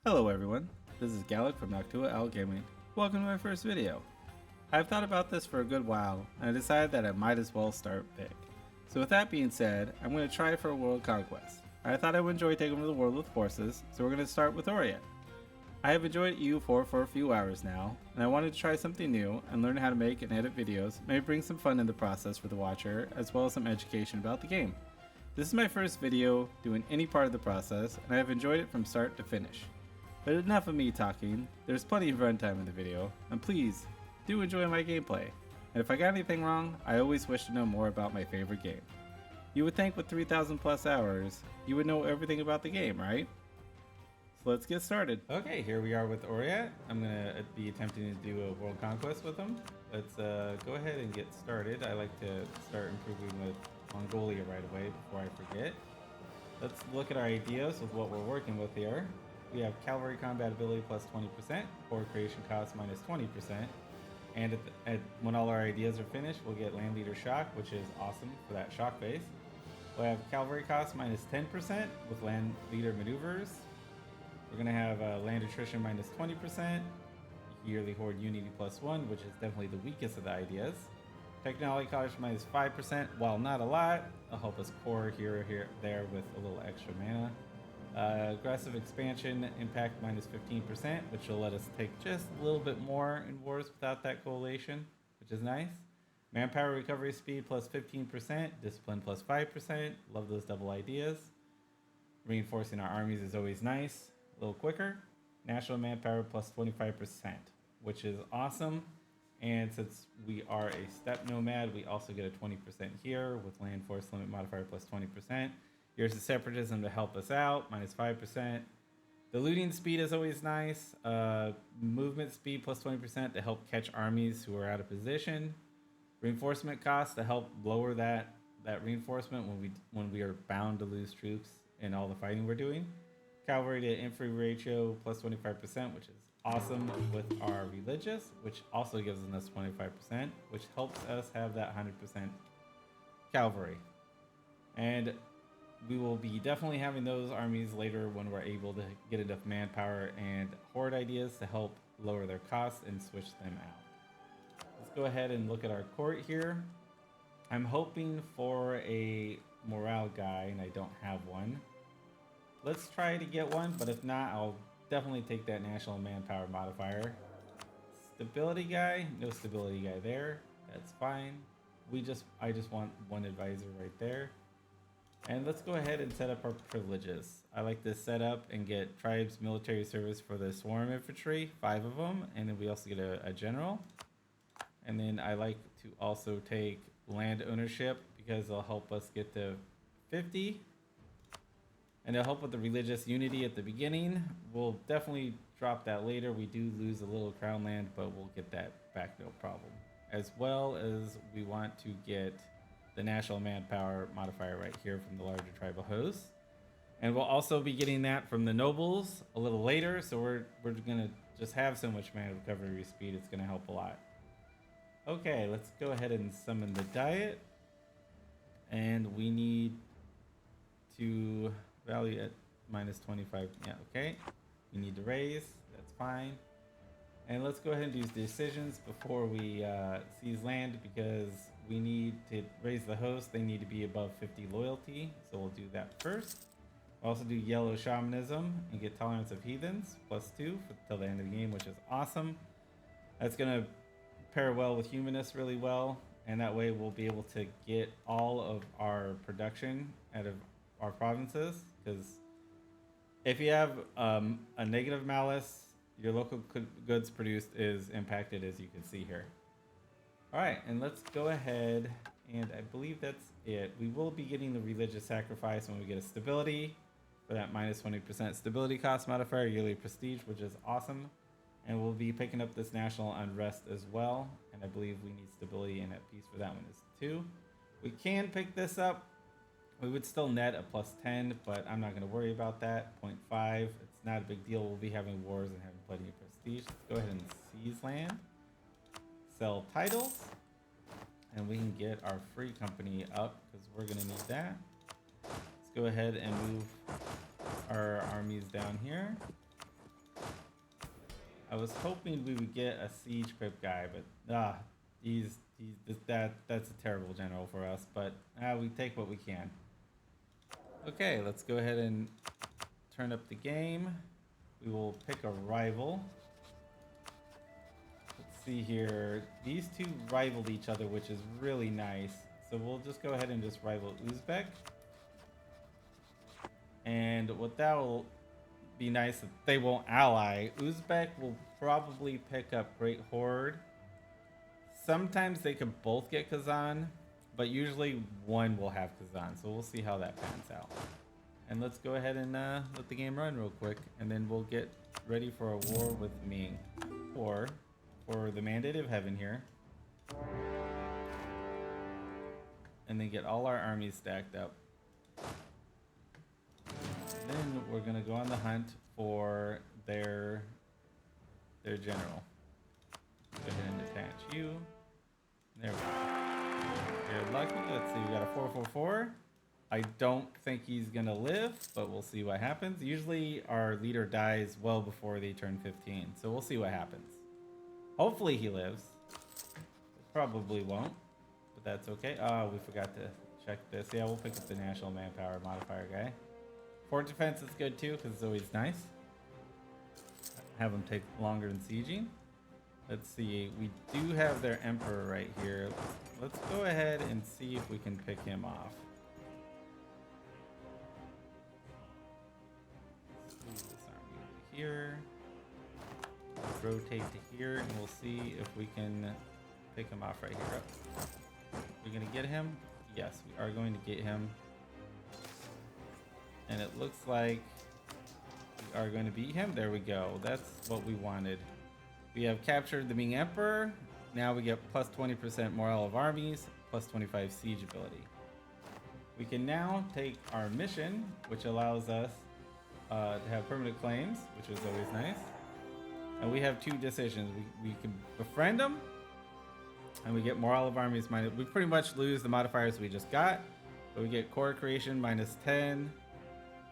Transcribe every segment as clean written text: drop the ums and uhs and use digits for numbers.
Hello everyone, this is Gallic from Noctua Owl Gaming. Welcome to my first video. I've thought about this for a good while, and I decided that I might as well start big. So with that being said, I'm going to try for a World Conquest. I thought I would enjoy taking over the world with forces, so we're going to start with Oriat. I have enjoyed EU4 for a few hours now, and I wanted to try something new and learn how to make and edit videos, maybe bring some fun in the process for the watcher, as well as some education about the game. This is my first video doing any part of the process, and I have enjoyed it from start to finish. But enough of me talking, there's plenty of runtime in the video, and please, do enjoy my gameplay. And if I got anything wrong, I always wish to know more about my favorite game. You would think with 3,000 plus hours, you would know everything about the game, right? So let's get started. Okay, here we are with Oriat. I'm gonna be attempting to do a World Conquest with him. Let's go ahead and get started. I like to start improving with Mongolia right away before I forget. Let's look at our ideas with what we're working with here. We have cavalry combat ability plus 20%, core creation cost minus 20%, and when all our ideas are finished, we'll get land leader shock, which is awesome for that shock base. We'll have cavalry cost minus 10% with land leader maneuvers. We're gonna have land attrition minus 20%, yearly horde unity plus 1, which is definitely the weakest of the ideas. Technology cost minus 5%, while not a lot, it'll help us core here, there with a little extra mana. Aggressive expansion impact minus 15%, which will let us take just a little bit more in wars without that coalition, which is nice. Manpower recovery speed plus 15%, discipline plus 5%. Love those double ideas. Reinforcing our armies is always nice, a little quicker. National manpower plus 25%, which is awesome. And since we are a steppe nomad, we also get a 20% here with land force limit modifier plus 20%. Here's the separatism to help us out, minus 5%. The looting speed is always nice. Movement speed plus 20% to help catch armies who are out of position. Reinforcement costs to help lower that reinforcement when we are bound to lose troops in all the fighting we're doing. Cavalry to infantry ratio plus 25%, which is awesome with our religious, which also gives us 25%, which helps us have that 100% cavalry. And we will be definitely having those armies later when we're able to get enough manpower and horde ideas to help lower their costs and switch them out. Let's go ahead and look at our court here. I'm hoping for a morale guy, and I don't have one. Let's try to get one, but if not, I'll definitely take that national manpower modifier. Stability guy, no stability guy there. That's fine. I just want one advisor right there. And let's go ahead and set up our privileges. I like to set up and get tribes military service for the swarm infantry, 5 of them, and then we also get a general. And then I like to also take land ownership because it'll help us get to 50. And it'll help with the religious unity at the beginning. We'll definitely drop that later. We do lose a little crown land, but we'll get that back no problem. As well as we want to get the national manpower modifier right here from the larger tribal hosts. And we'll also be getting that from the nobles a little later, so we're gonna just have so much mana recovery speed, it's gonna help a lot. Okay, let's go ahead and summon the diet. And we need to value at minus 25, yeah, okay. We need to raise, that's fine. And let's go ahead and do decisions before we seize land, because we need to raise the host. They need to be above 50 loyalty, so we'll do that first. We'll also do yellow shamanism and get tolerance of heathens, plus 2 till the end of the game, which is awesome. That's gonna pair well with humanists really well, and that way we'll be able to get all of our production out of our provinces, because if you have a negative malice, your local goods produced is impacted, as you can see here. All right, and let's go ahead, and I believe that's it. We will be getting the religious sacrifice when we get a stability for that minus 20% stability cost modifier, yearly prestige, which is awesome. And we'll be picking up this national unrest as well, and I believe we need stability and at peace for that one as too. We can pick this up. We would still net a plus 10, but I'm not going to worry about that. 0.5, it's not a big deal. We'll be having wars and having plenty of prestige. Let's go ahead and seize land. Sell titles. And we can get our free company up because we're going to need that. Let's go ahead and move our armies down here. I was hoping we would get a siege crypt guy, but that's a terrible general for us. But we take what we can. Okay, let's go ahead and turn up the game. We will pick a rival. Let's see here. These two rivaled each other, which is really nice. So we'll just go ahead and just rival Uzbek. And what that will be nice that they won't ally. Uzbek will probably pick up Great Horde. Sometimes they could both get Kazan, but usually one will have Kazan. So we'll see how that pans out. And let's go ahead and let the game run real quick, and then we'll get ready for a war with Ming, or for the Mandate of Heaven here, and then get all our armies stacked up. Then we're gonna go on the hunt for their general. Go ahead and attach you. There we go. You're lucky. Let's see, we got a 444. I don't think he's gonna live, but we'll see what happens. Usually our leader dies well before they turn 15, so we'll see what happens. Hopefully he lives. Probably won't, but that's okay. Oh, we forgot to check this. Yeah, we'll pick up the national manpower modifier guy. Fort defense is good too, because it's always nice. Have them take longer than sieging. Let's see, we do have their emperor right here. Let's go ahead and see if we can pick him off. Here, rotate to here, and we'll see if we can pick him off right here. We're gonna get him. Yes, we are going to get him, and it looks like we are going to beat him. There we go. That's what we wanted. We have captured the Ming Emperor. Now we get plus 20% morale of armies, plus 25 siege ability. We can now take our mission, which allows us to have permanent claims, which is always nice. And we have two decisions. We can befriend them, and we get morale of armies minus. We pretty much lose the modifiers we just got, but we get core creation minus 10,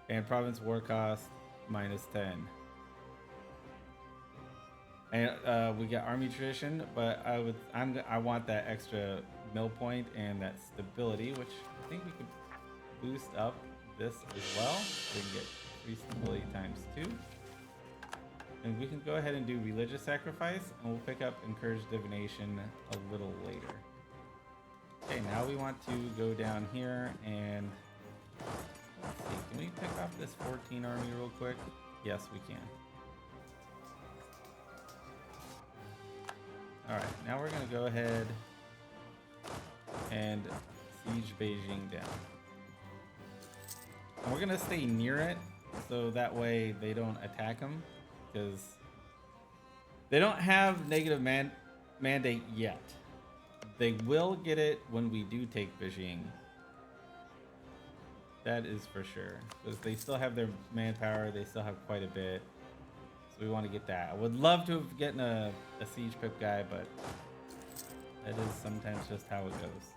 and province war cost minus 10. And we get army tradition, but I want that extra mill point and that stability, which I think we could boost up this as well. We can get stability times 2, and we can go ahead and do religious sacrifice, and we'll pick up encouraged divination a little later. Okay, now we want to go down here and let's see, can we pick off this 14 army real quick? Yes, we can. All right, now we're gonna go ahead and siege Beijing down, and we're gonna stay near it, so that way they don't attack them, because they don't have negative mandate yet. They will get it when we do take Beijing. That is for sure, because they still have their manpower. They still have quite a bit, so we want to get that. I would love to have gotten a siege pip guy, but that is sometimes just how it goes.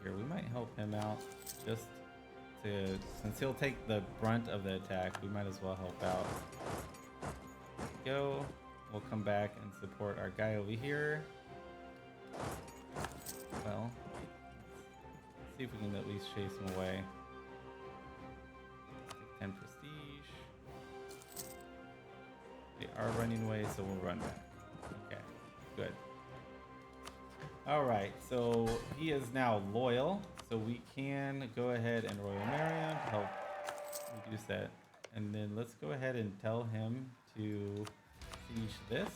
Here, we might help him out just to, since he'll take the brunt of the attack, we might as well help out. There we go. We'll come back and support our guy over here. Well, let's see if we can at least chase him away. Take 10 prestige. They are running away, so we'll run back. Okay, good. Alright, so he is now loyal, so we can go ahead and Royal Marry him to help reduce that. And then let's go ahead and tell him to siege this.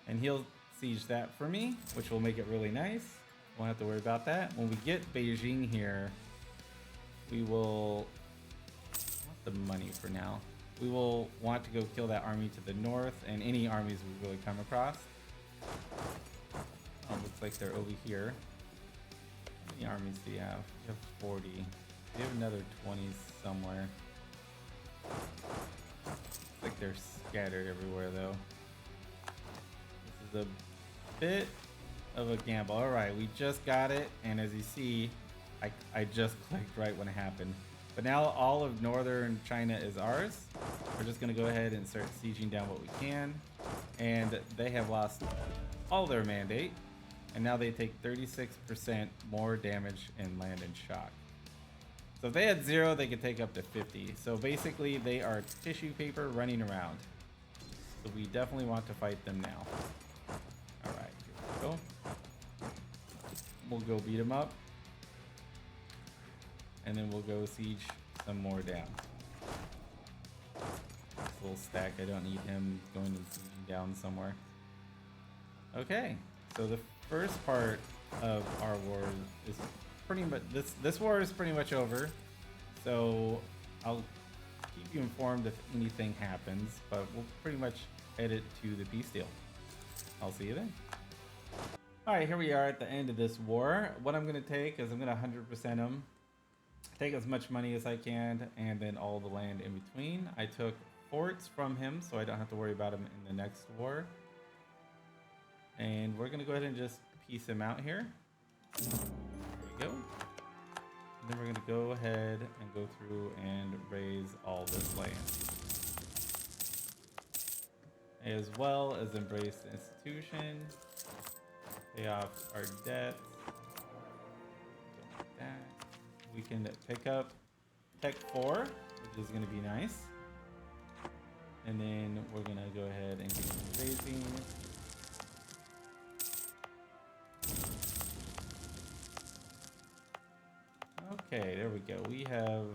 And he'll siege that for me, which will make it really nice. Won't have to worry about that. When we get Beijing here, we will want the money for now. We will want to go kill that army to the north and any armies we really come across. Oh, looks like they're over here. How many armies do you have? You have 40. You have another 20 somewhere. Looks like they're scattered everywhere though. This is a bit of a gamble. Alright, we just got it, and as you see, I just clicked right when it happened. But now all of northern China is ours. We're just going to go ahead and start sieging down what we can. And they have lost all their mandate. And now they take 36% more damage in land and shock. So if they had 0, they could take up to 50. So basically they are tissue paper running around. So we definitely want to fight them now. Alright, here we go. We'll go beat them up. And then we'll go siege some more down. This little stack, I don't need him going and sieging down somewhere. Okay, so the first part of our war is pretty much, this war is pretty much over. So I'll keep you informed if anything happens, but we'll pretty much head it to the peace deal. I'll see you then. Alright, here we are at the end of this war. What I'm going to take is I'm going to 100% them. Take as much money as I can, and then all the land in between. I took forts from him, so I don't have to worry about him in the next war. And we're going to go ahead and just piece him out here. There we go. And then we're going to go ahead and go through and raise all this land. As well as embrace the institution. Pay off our debts. Like that. We can pick up Tech 4, which is going to be nice. And then we're going to go ahead and keep raising. Okay, there we go. We have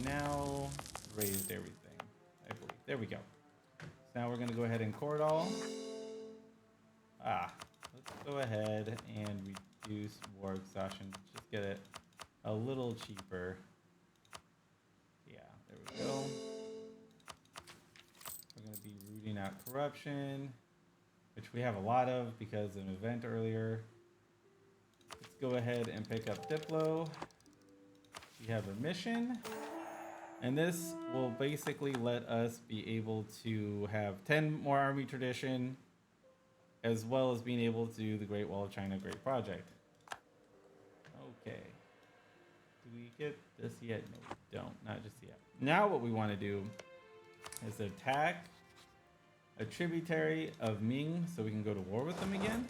now raised everything, I believe. There we go. So now we're going to go ahead and core it all. Let's go ahead and reduce war exhaustion. Just get it a little cheaper. Yeah, there we go. We're going to be rooting out corruption, which we have a lot of because of an event earlier. Let's go ahead and pick up Diplo. We have a mission. And this will basically let us be able to have 10 more army tradition, as well as being able to do the Great Wall of China Great Project. Okay. Do we get this yet? No, we don't. Not just yet. Now what we want to do is attack a tributary of Ming so we can go to war with them again.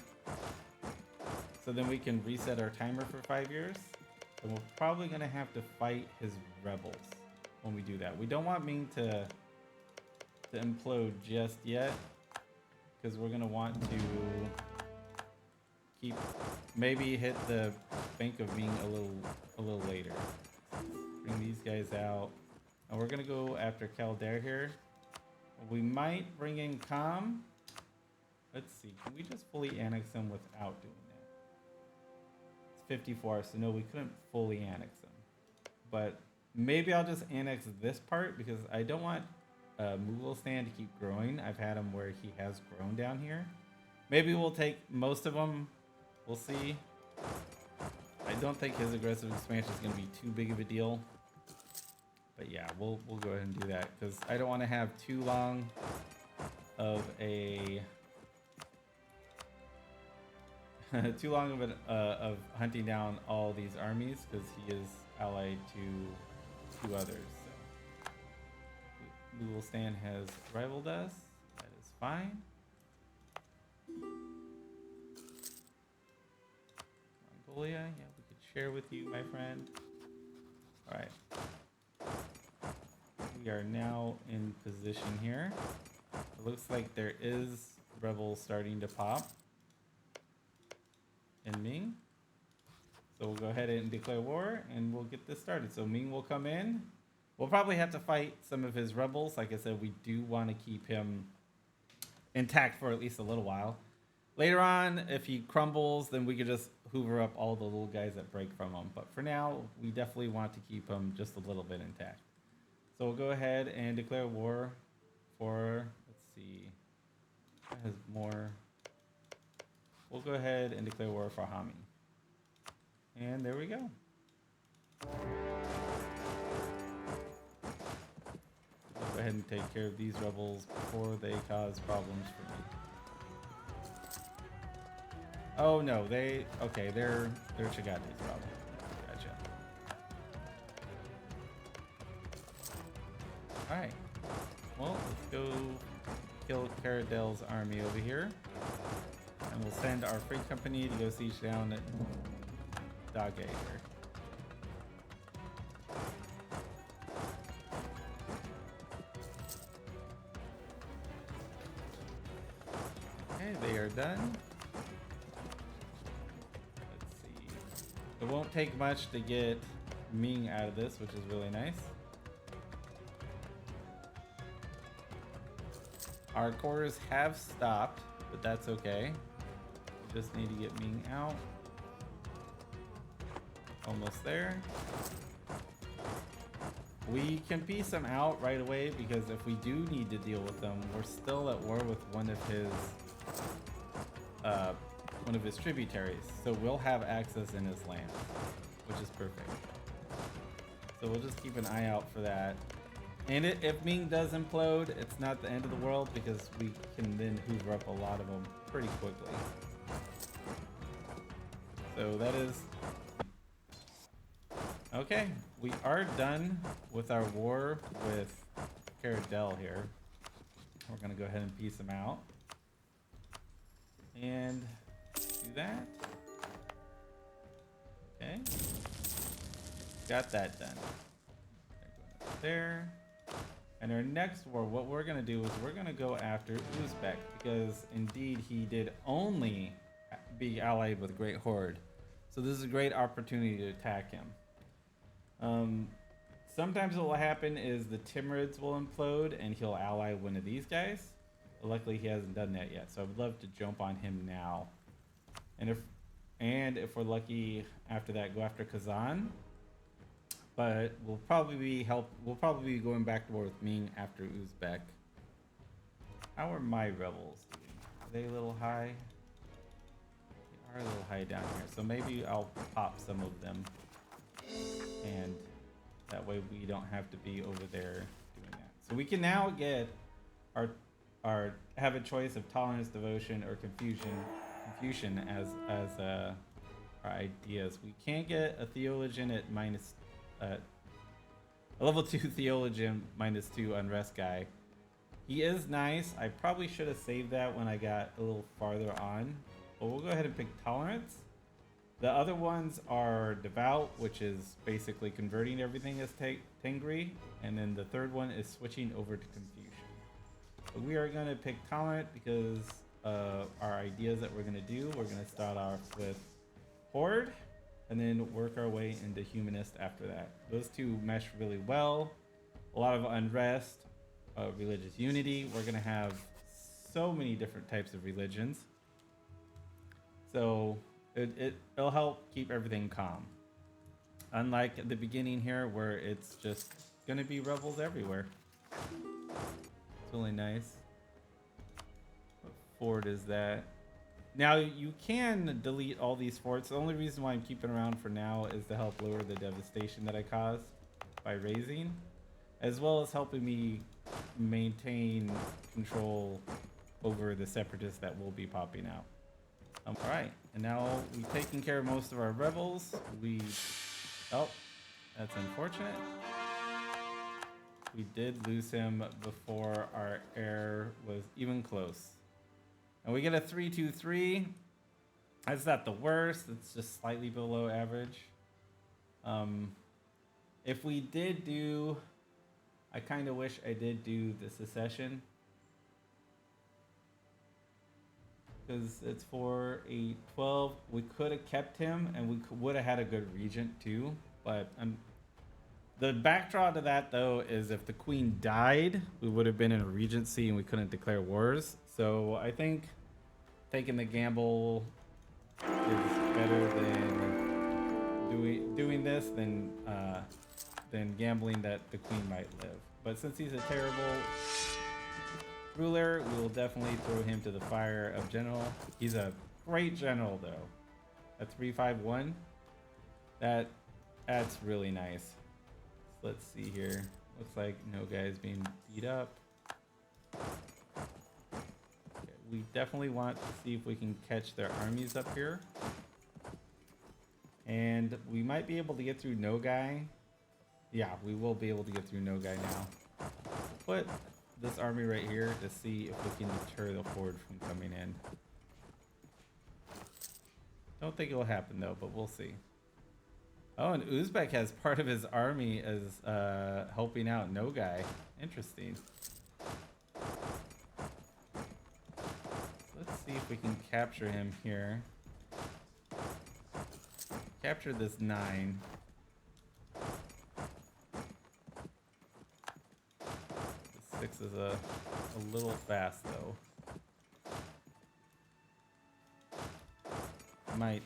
So then we can reset our timer for 5 years. And we're probably going to have to fight his rebels when we do that. We don't want Ming to implode just yet, because we're going to want to keep, maybe hit the Bank of Ming a little later. Bring these guys out. And we're going to go after Caldare here. We might bring in Com. Let's see. Can we just fully annex them without doing that? It's 54, so no, we couldn't fully annex them. But maybe I'll just annex this part because I don't want Mughal stand to keep growing. I've had him where he has grown down here. Maybe we'll take most of them. We'll see. I don't think his aggressive expansion is going to be too big of a deal. But yeah, we'll go ahead and do that because I don't want to have too long of a of hunting down all these armies because he is allied to 2 others. So Mughal Stan has rivaled us. That is fine. Mongolia, yeah, we could share with you, my friend. All right. We are now in position here. It looks like there is rebels starting to pop in Ming. So we'll go ahead and declare war and we'll get this started. So Ming will come in. We'll probably have to fight some of his rebels. Like I said, we do want to keep him intact for at least a little while. Later on, if he crumbles, then we could just hoover up all the little guys that break from him. But for now, we definitely want to keep him just a little bit intact. So we'll go ahead and declare war for, let's see, that has more. We'll go ahead and declare war for Hami. And there we go. I'll go ahead and take care of these rebels before they cause problems for me. Oh no, they're Chagati's problem. Gotcha. Alright. Well, let's go kill Caradel's army over here. And we'll send our free company to go siege down at Dage here. Okay, they are done. Let's see. It won't take much to get Ming out of this, which is really nice. Our quarters have stopped, but that's okay. We just need to get Ming out. Almost there. We can piece them out right away because if we do need to deal with them, we're still at war with one of his tributaries. So we'll have access in his land, which is perfect. So we'll just keep an eye out for that. And if Ming does implode, it's not the end of the world because we can then hoover up a lot of them pretty quickly. So that is... Okay, we are done with our war with Caradel here. We're gonna go ahead and piece them out. And do that. Okay. Got that done. There. And our next war, what we're going to do is we're going to go after Uzbek because indeed he did only be allied with Great Horde. So this is a great opportunity to attack him. Sometimes what will happen is the Timurids will implode and he'll ally one of these guys. But luckily he hasn't done that yet, so I would love to jump on him now. And if we're lucky after that, go after Kazan. But we'll probably be going back to war with Ming after Uzbek. How are my rebels doing? Are they a little high? They are a little high down here. So maybe I'll pop some of them. And that way we don't have to be over there doing that. So we can now get our have a choice of tolerance, devotion, or confusion as our ideas. We can't get a theologian at a level 2 theologian -2 unrest guy. He is nice. I probably should have saved that when I got a little farther on, but we'll go ahead and pick tolerance. The other ones are devout, which is basically converting everything as Tengri, and then the third one is switching over to confusion. But we are going to pick tolerant because our ideas that we're going to do, we're going to start off with Horde and then work our way into humanist after that. Those two mesh really well. A lot of unrest, religious unity. We're gonna have so many different types of religions. So it'll help keep everything calm. Unlike at the beginning here where it's just gonna be rebels everywhere. It's really nice. What fort is that? Now, you can delete all these forts. The only reason why I'm keeping around for now is to help lower the devastation that I caused by razing, as well as helping me maintain control over the separatists that will be popping out. Alright, and now we've taken care of most of our rebels. Oh, that's unfortunate. We did lose him before our heir was even close. And we get a 3-2-3. That's not the worst. It's just slightly below average. If we did do... I kind of wish I did do the secession. Because it's for a 12. We could have kept him, and we would have had a good regent too. But the backdraw to that, though, is if the queen died, we would have been in a regency and we couldn't declare wars. So I think taking the gamble is better than doing this than gambling that the queen might live. But since he's a terrible ruler, we will definitely throw him to the fire of general. He's a great general, though. At 351, that's really nice. So let's see here. Looks like no guy's being beat up. We definitely want to see if we can catch their armies up here. And we might be able to get through Nogai. Yeah, we will be able to get through Nogai now. put this army right here to see if we can deter the horde from coming in. Don't think it will happen though, but we'll see. Oh, and Uzbek has part of his army as helping out Nogai. Interesting. Let's see if we can capture him here. Capture this 9. This 6 is a little fast though. Might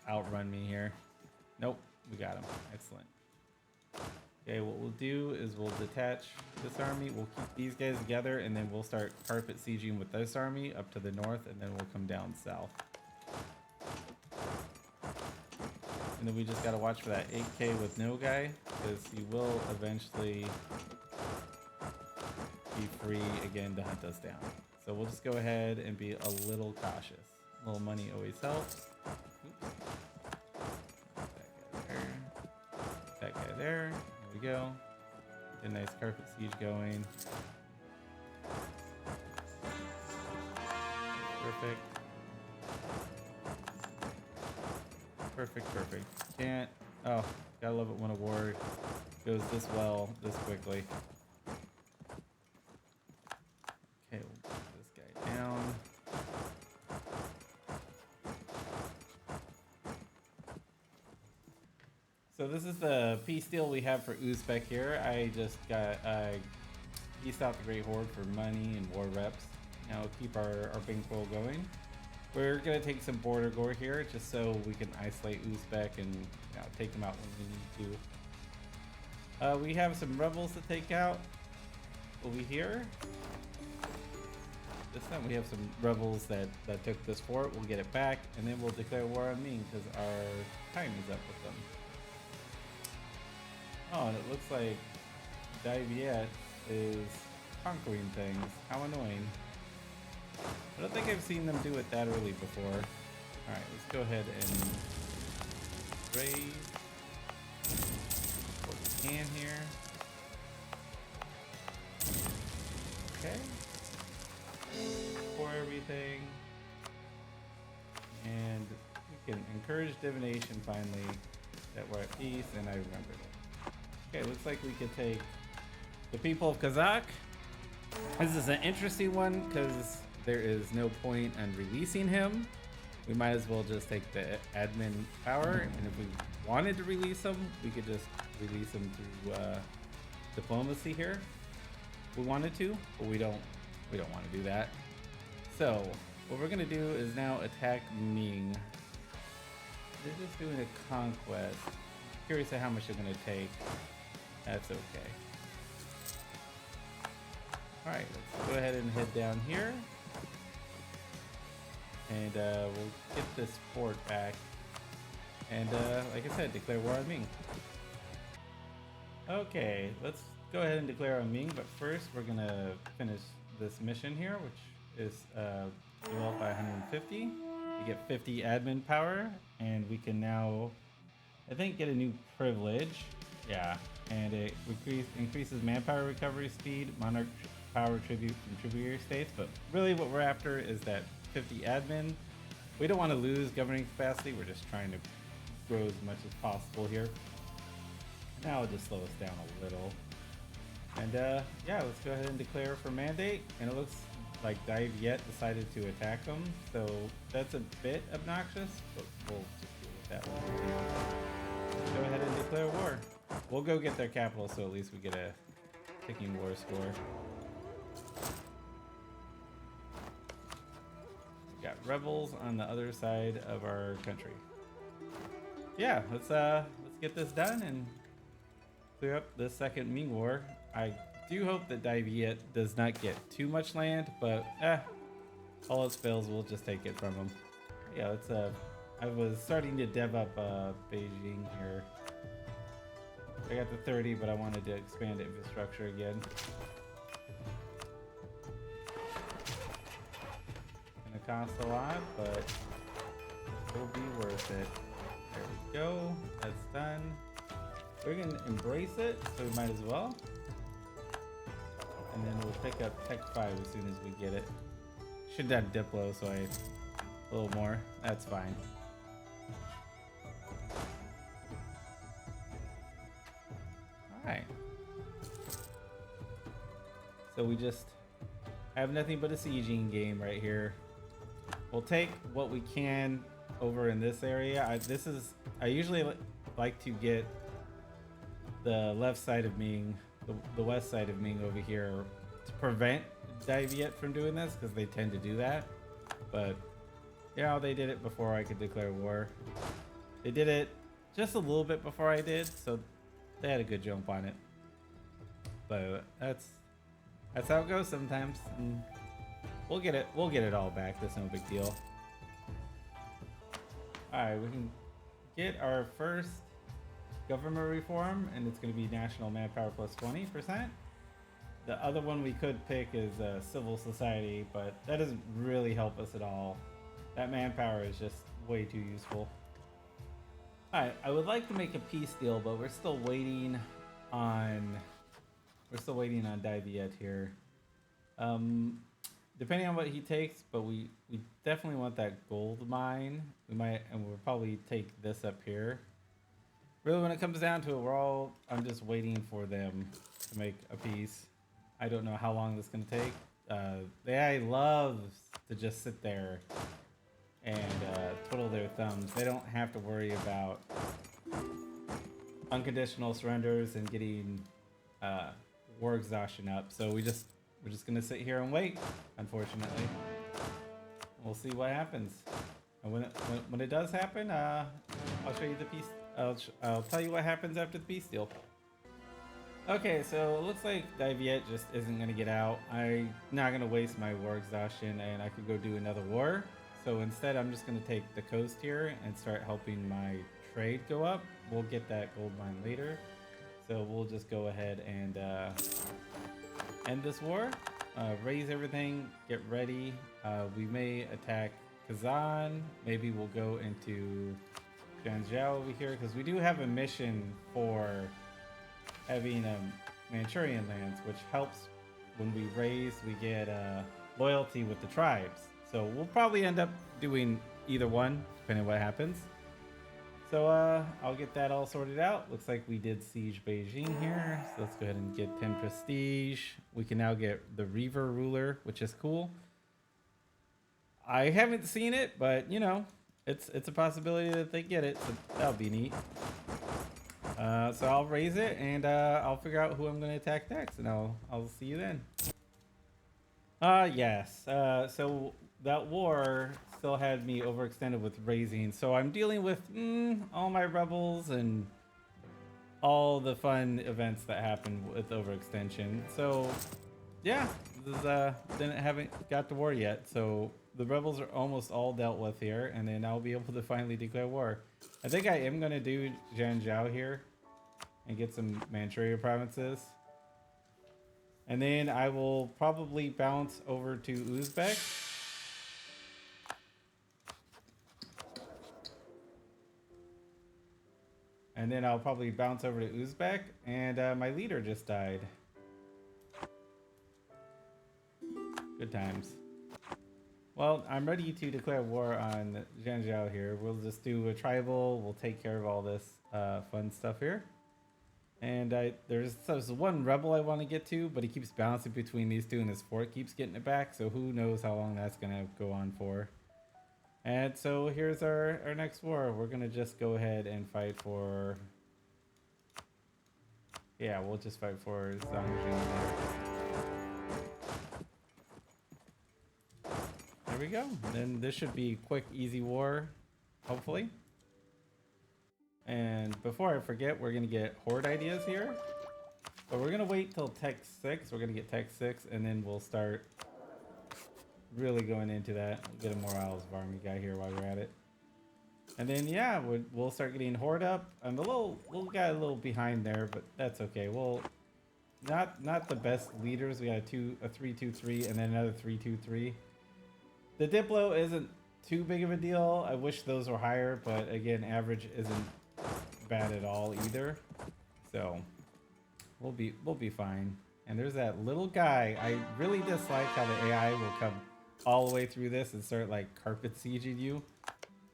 outrun me here. Nope, we got him. Excellent. Okay, what we'll do is we'll detach this army. We'll keep these guys together, and then we'll start carpet sieging with this army up to the north, and then we'll come down south. And then we just gotta watch for that 8K with Nogai, because he will eventually be free again to hunt us down. So we'll just go ahead and be a little cautious. A little money always helps. Oops. That guy there. There we go. Get a nice carpet siege going. Perfect. Perfect. Can't. Oh, gotta love it when a war goes this well, this quickly. Okay, we'll put this guy down. So this is the peace deal we have for Uzbek here. I just got pieced out the Great Horde for money and war reps. Now keep our bankroll going. We're gonna take some border gore here just so we can isolate Uzbek and take them out when we need to. We have some rebels to take out over here. This time we have some rebels that took this fort. We'll get it back, and then we'll declare war on Ming because our time is up with them. Oh, and it looks like Viet is conquering things. How annoying. I don't think I've seen them do it that early before. Alright, let's go ahead and raise what we can here. Okay. For everything. And we can encourage divination finally that we're at peace, and I remembered it. Okay, looks like we could take the people of Kazakh. This is an interesting one because there is no point in releasing him. We might as well just take the admin power, and if we wanted to release him, we could just release him through diplomacy here. We wanted to, but we don't want to do that. So what we're gonna do is now attack Ming. They're just doing a conquest. Curious at how much they're gonna take. That's okay. All right, let's go ahead and head down here. And we'll get this fort back. And like I said, declare war on Ming. Okay, let's go ahead and declare on Ming, but first we're gonna finish this mission here, which is developed by 150. We get 50 admin power, and we can now, I think, get a new privilege. Yeah, and it increases manpower recovery speed, monarch power tribute from tributary states, but really what we're after is that 50 admin. We don't want to lose governing capacity, we're just trying to grow as much as possible here. Now it'll just slow us down a little. And yeah, let's go ahead and declare for mandate, and it looks like Viet decided to attack them, so that's a bit obnoxious, but we'll just deal with that one. Let's go ahead and declare war. We'll go get their capital, so at least we get a ticking war score. We got rebels on the other side of our country. Yeah, let's get this done and clear up the second Ming War. I do hope that Viet does not get too much land, but all else fails, we'll just take it from him. Yeah, let's I was starting to dev up Beijing here. I got the 30, but I wanted to expand infrastructure again. Gonna cost a lot, but it will be worth it. There we go. That's done. We're gonna embrace it, so we might as well. and then we'll pick up Tech 5 as soon as we get it. Should have Diplo, so a little more. That's fine. Alright. So we just have nothing but a sieging game right here. We'll take what we can over in this area. I usually like to get the left side of Ming, the west side of Ming over here to prevent Daviet from doing this, because they tend to do that. But yeah, they did it before I could declare war. They did it just a little bit before I did, so they had a good jump on it. But that's how it goes sometimes. And we'll get it all back. That's no big deal. Alright, we can get our first government reform, and it's going to be national manpower plus 20%. The other one we could pick is civil society, but that doesn't really help us at all. That manpower is just way too useful. Alright, I would like to make a peace deal, but we're still waiting on Daviet here. Depending on what he takes, but we definitely want that gold mine. We'll probably take this up here. Really, when it comes down to it, I'm just waiting for them to make a peace. I don't know how long this is gonna take. The AI loves to just sit there and twiddle their thumbs. They don't have to worry about unconditional surrenders and getting war exhaustion up. So we're just gonna sit here and wait. Unfortunately, we'll see what happens. And when it does happen, I'll show you the peace. I'll tell you what happens after the peace deal. Okay, so it looks like Daviet just isn't gonna get out. I'm not gonna waste my war exhaustion, and I could go do another war. So instead, I'm just gonna take the coast here and start helping my trade go up. We'll get that gold mine later. So we'll just go ahead and end this war, raise everything, get ready. We may attack Kazan. Maybe we'll go into Zhanjiao over here, because we do have a mission for having Manchurian lands, which helps when we raise. We get loyalty with the tribes. So we'll probably end up doing either one, depending on what happens. So I'll get that all sorted out. Looks like we did siege Beijing here. So let's go ahead and get 10 prestige. We can now get the Reaver ruler, which is cool. I haven't seen it, but you know, it's a possibility that they get it. So that'll be neat. So I'll raise it, and I'll figure out who I'm going to attack next, and I'll see you then. Yes. So that war still had me overextended with razing, so I'm dealing with all my rebels and all the fun events that happen with overextension. So yeah, this is, haven't got to war yet, so the rebels are almost all dealt with here, and then I'll be able to finally declare war. I think I am going to do Zhanjiao here and get some Manchuria provinces. And then I will probably bounce over to Uzbek. And then I'll probably bounce over to Uzbek, and my leader just died. Good times. Well, I'm ready to declare war on Zhanjiao here. We'll just do a tribal. We'll take care of all this fun stuff here. And there's one rebel I want to get to, but he keeps bouncing between these two, and his fort keeps getting it back. So who knows how long that's going to go on for. And so here's our next war. We're going to just go ahead and fight for... Yeah, we'll just fight for Zhangjing. There we go. Then this should be a quick, easy war, hopefully. And before I forget, we're going to get horde ideas here. But we're going to wait till Tech 6. We're going to get Tech 6, and then we'll start really going into that. We'll get a Morales of Army guy here while we're at it. And then, yeah, we'll start getting horde up. I'm we'll got a little behind there, but that's okay. We'll not the best leaders. We got a 3-2-3, and then another 3-2-3. The Diplo isn't too big of a deal. I wish those were higher, but again, average isn't bad at all either. So we'll be fine. And there's that little guy. I really dislike how the AI will come all the way through this and start like carpet sieging you.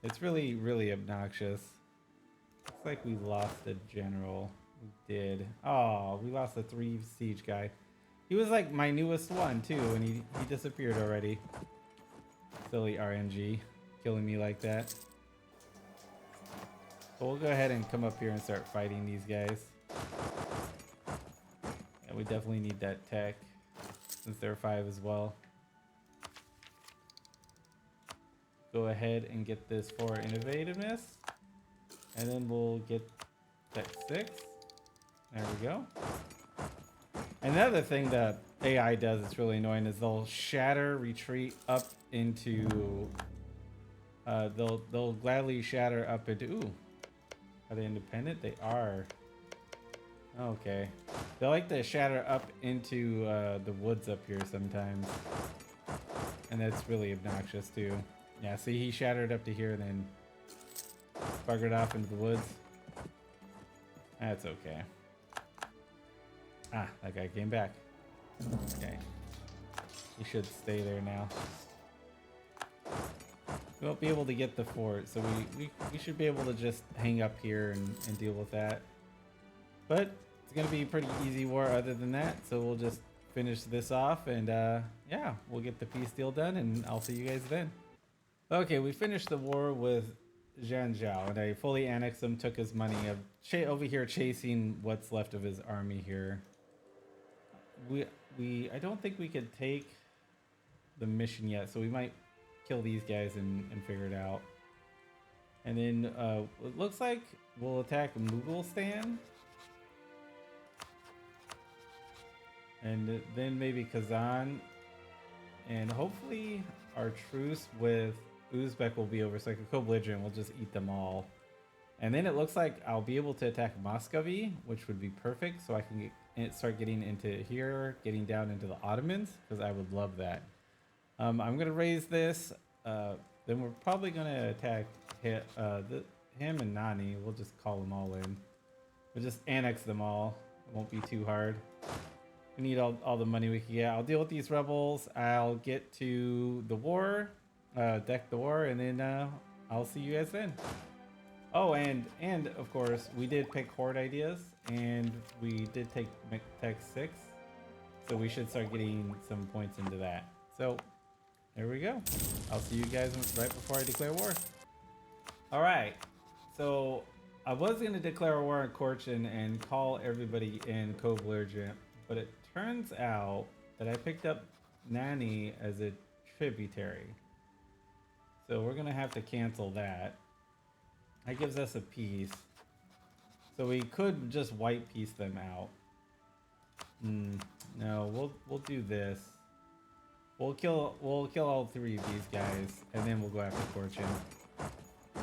It's really, really obnoxious. Looks like we lost a general. We did. Oh, we lost a 3 siege guy. He was like my newest one too, and he disappeared already. Silly RNG, killing me like that. But we'll go ahead and come up here and start fighting these guys. Yeah, we definitely need that tech, since they're 5 as well. Go ahead and get this for innovativeness. And then we'll get tech 6. There we go. Another thing that AI does that's really annoying is they'll shatter, retreat up into... they'll gladly shatter up into... Ooh. Are they independent? They are. Okay. They like to shatter up into the woods up here sometimes. And that's really obnoxious too. Yeah, see, he shattered up to here and then buggered off into the woods. That's okay. Ah, that guy came back. Okay. He should stay there now. We won't be able to get the fort, so we should be able to just hang up here and deal with that. But it's going to be a pretty easy war other than that, so we'll just finish this off and yeah, we'll get the peace deal done and I'll see you guys then. Okay, we finished the war with Zhanjiao and I fully annexed him, took his money. I'm over here chasing what's left of his army here. I don't think we could take the mission yet, so we might kill these guys and figure it out. And then it looks like we'll attack Mughalistan. And then maybe Kazan. And hopefully our truce with Uzbek will be over, so like a co-belligerent, we'll just eat them all. And then it looks like I'll be able to attack Muscovy, which would be perfect, so I can start getting into here, getting down into the Ottomans, because I would love that. I'm going to raise this, then we're probably going to attack him and Nani. We'll just call them all in. We'll just annex them all. It won't be too hard. We need all the money we can get. I'll deal with these rebels. I'll get to the war, deck the war, and then I'll see you guys then. Oh, and of course, we did pick horde ideas, and we did take tech 6, so we should start getting some points into that. So there we go. I'll see you guys right before I declare war. All right, so I was going to declare a war on Korchin and call everybody in co-belligerent, but it turns out that I picked up Nani as a tributary. So we're going to have to cancel that. That gives us a peace. So we could just white piece them out. No, we'll do this. We'll kill all 3 of these guys, and then we'll go after Korchin.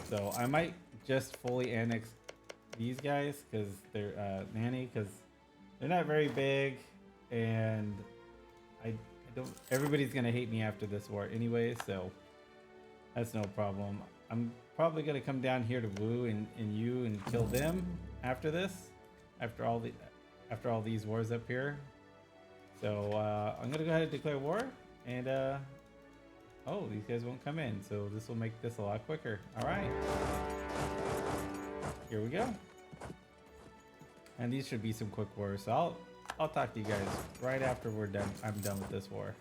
So I might just fully annex these guys because they're Nani, because they're not very big, and I don't. Everybody's gonna hate me after this war anyway, so that's no problem. I'm probably gonna come down here to Wu and you and kill them after this, after all these wars up here. So I'm gonna go ahead and declare war, and oh, these guys won't come in, so this will make this a lot quicker. All right, here we go. And these should be some quick wars. So I'll talk to you guys right after we're done. I'm done with this war.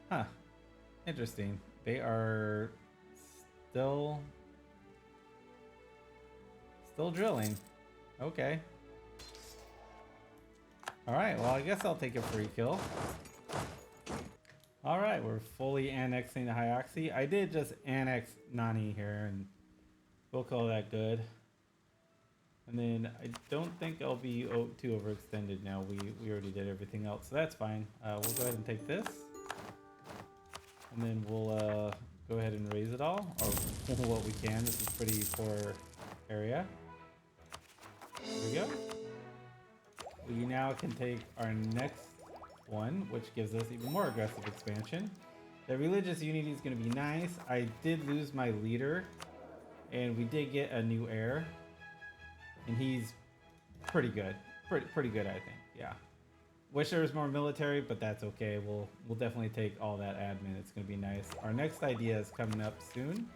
Huh? Interesting. They are still drilling. Okay. All right. Well, I guess I'll take a free kill. All right, we're fully annexing the Hyoxy. I did just annex Nani here, and we'll call that good. And then I don't think I'll be too overextended now. We already did everything else, so that's fine. We'll go ahead and take this. And then we'll go ahead and raise it all, or what we can. This is a pretty poor area. There we go. We now can take our next one, which gives us even more aggressive expansion. The religious unity is going to be nice. I did lose my leader, and we did get a new heir, and he's pretty good. Pretty good, I think. Yeah. Wish there was more military, but that's okay. We'll definitely take all that admin. It's gonna be nice. Our next idea is coming up soon,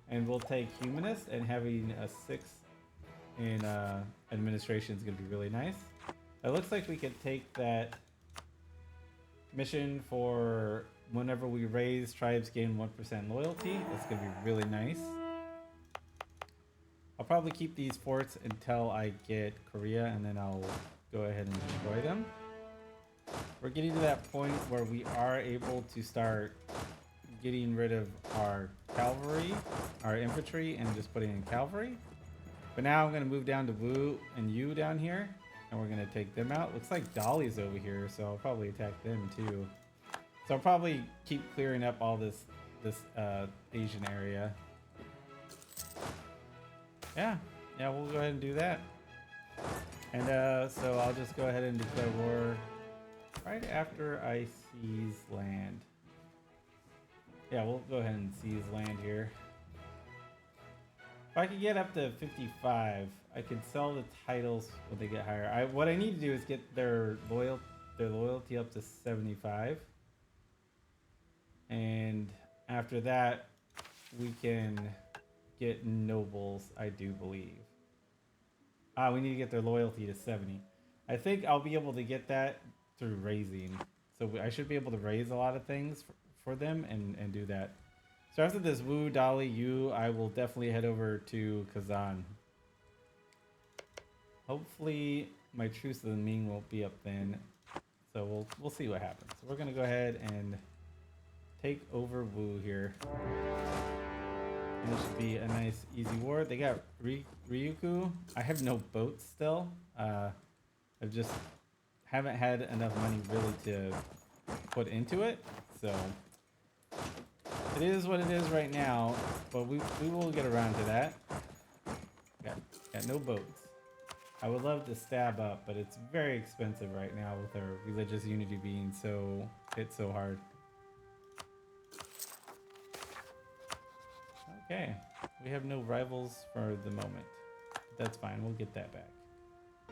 and we'll take humanist, and having a 6 in administration is gonna be really nice. It looks like we could take that mission for whenever we raise tribes gain 1% loyalty. That's gonna be really nice. I'll probably keep these forts until I get Korea, and then I'll go ahead and destroy them. We're getting to that point where we are able to start getting rid of our cavalry, our infantry, and just putting in cavalry. But now I'm going to move down to Wu and Yu down here, and we're going to take them out. Looks like Dolly's over here, so I'll probably attack them too. So I'll probably keep clearing up all this Asian area. Yeah, we'll go ahead and do that. And so I'll just go ahead and declare war right after I seize land. Yeah, we'll go ahead and seize land here. If I could get up to 55, I could sell the titles when they get higher. What I need to do is get their loyalty up to 75. And after that, we can get nobles, I do believe. We need to get their loyalty to 70. I think I'll be able to get that through raising. So I should be able to raise a lot of things for them and do that. So after this Wu, Dali, Yu, I will definitely head over to Kazan. Hopefully my truce to the Ming won't be up then. So we'll see what happens. So we're gonna go ahead and take over Wu here. And this should be a nice, easy war. They got Ryukyu. I have no boats still. I just haven't had enough money really to put into it. So it is what it is right now, but we will get around to that. Got no boats. I would love to stab up, but it's very expensive right now with our religious unity being hit so hard. Okay, we have no rivals for the moment. That's fine, we'll get that back.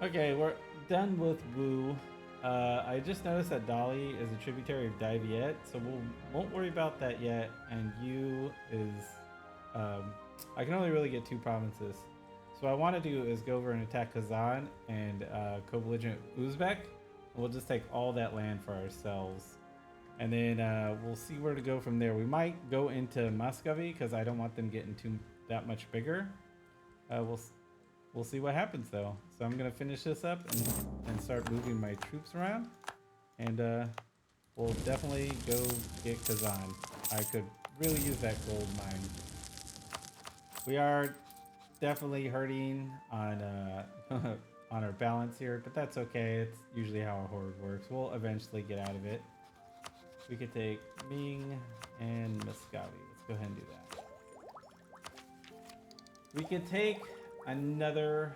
Okay, we're done with Wu. I just noticed that Dali is a tributary of Dai Viet, so we won't worry about that yet. And Yu is, I can only really get 2 provinces. So what I want to do is go over and attack Kazan and co-belligerent Uzbek. We'll just take all that land for ourselves. And then we'll see where to go from there. We might go into Muscovy because I don't want them getting that much bigger. We'll see what happens though. So I'm gonna finish this up and start moving my troops around. And we'll definitely go get Kazan. I could really use that gold mine. We are definitely hurting on on our balance here, but that's okay. It's usually how a horde works. We'll eventually get out of it. We could take Ming and Muscovy. Let's go ahead and do that. We could take another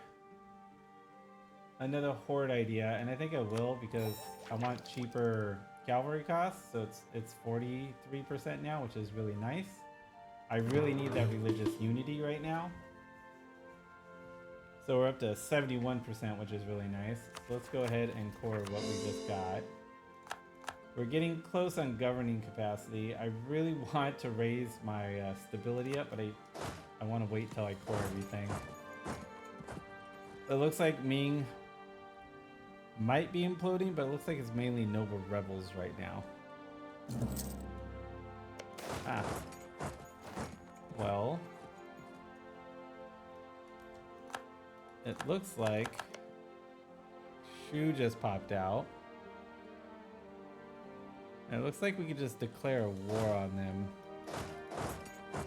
horde idea, and I think I will because I want cheaper cavalry costs. So it's 43% now, which is really nice. I really need that religious unity right now. So we're up to 71%, which is really nice. So let's go ahead and core what we just got. We're getting close on governing capacity. I really want to raise my stability up, but I want to wait till I core everything. It looks like Ming might be imploding, but it looks like it's mainly noble rebels right now. Well, it looks like Shu just popped out. And it looks like we could just declare a war on them.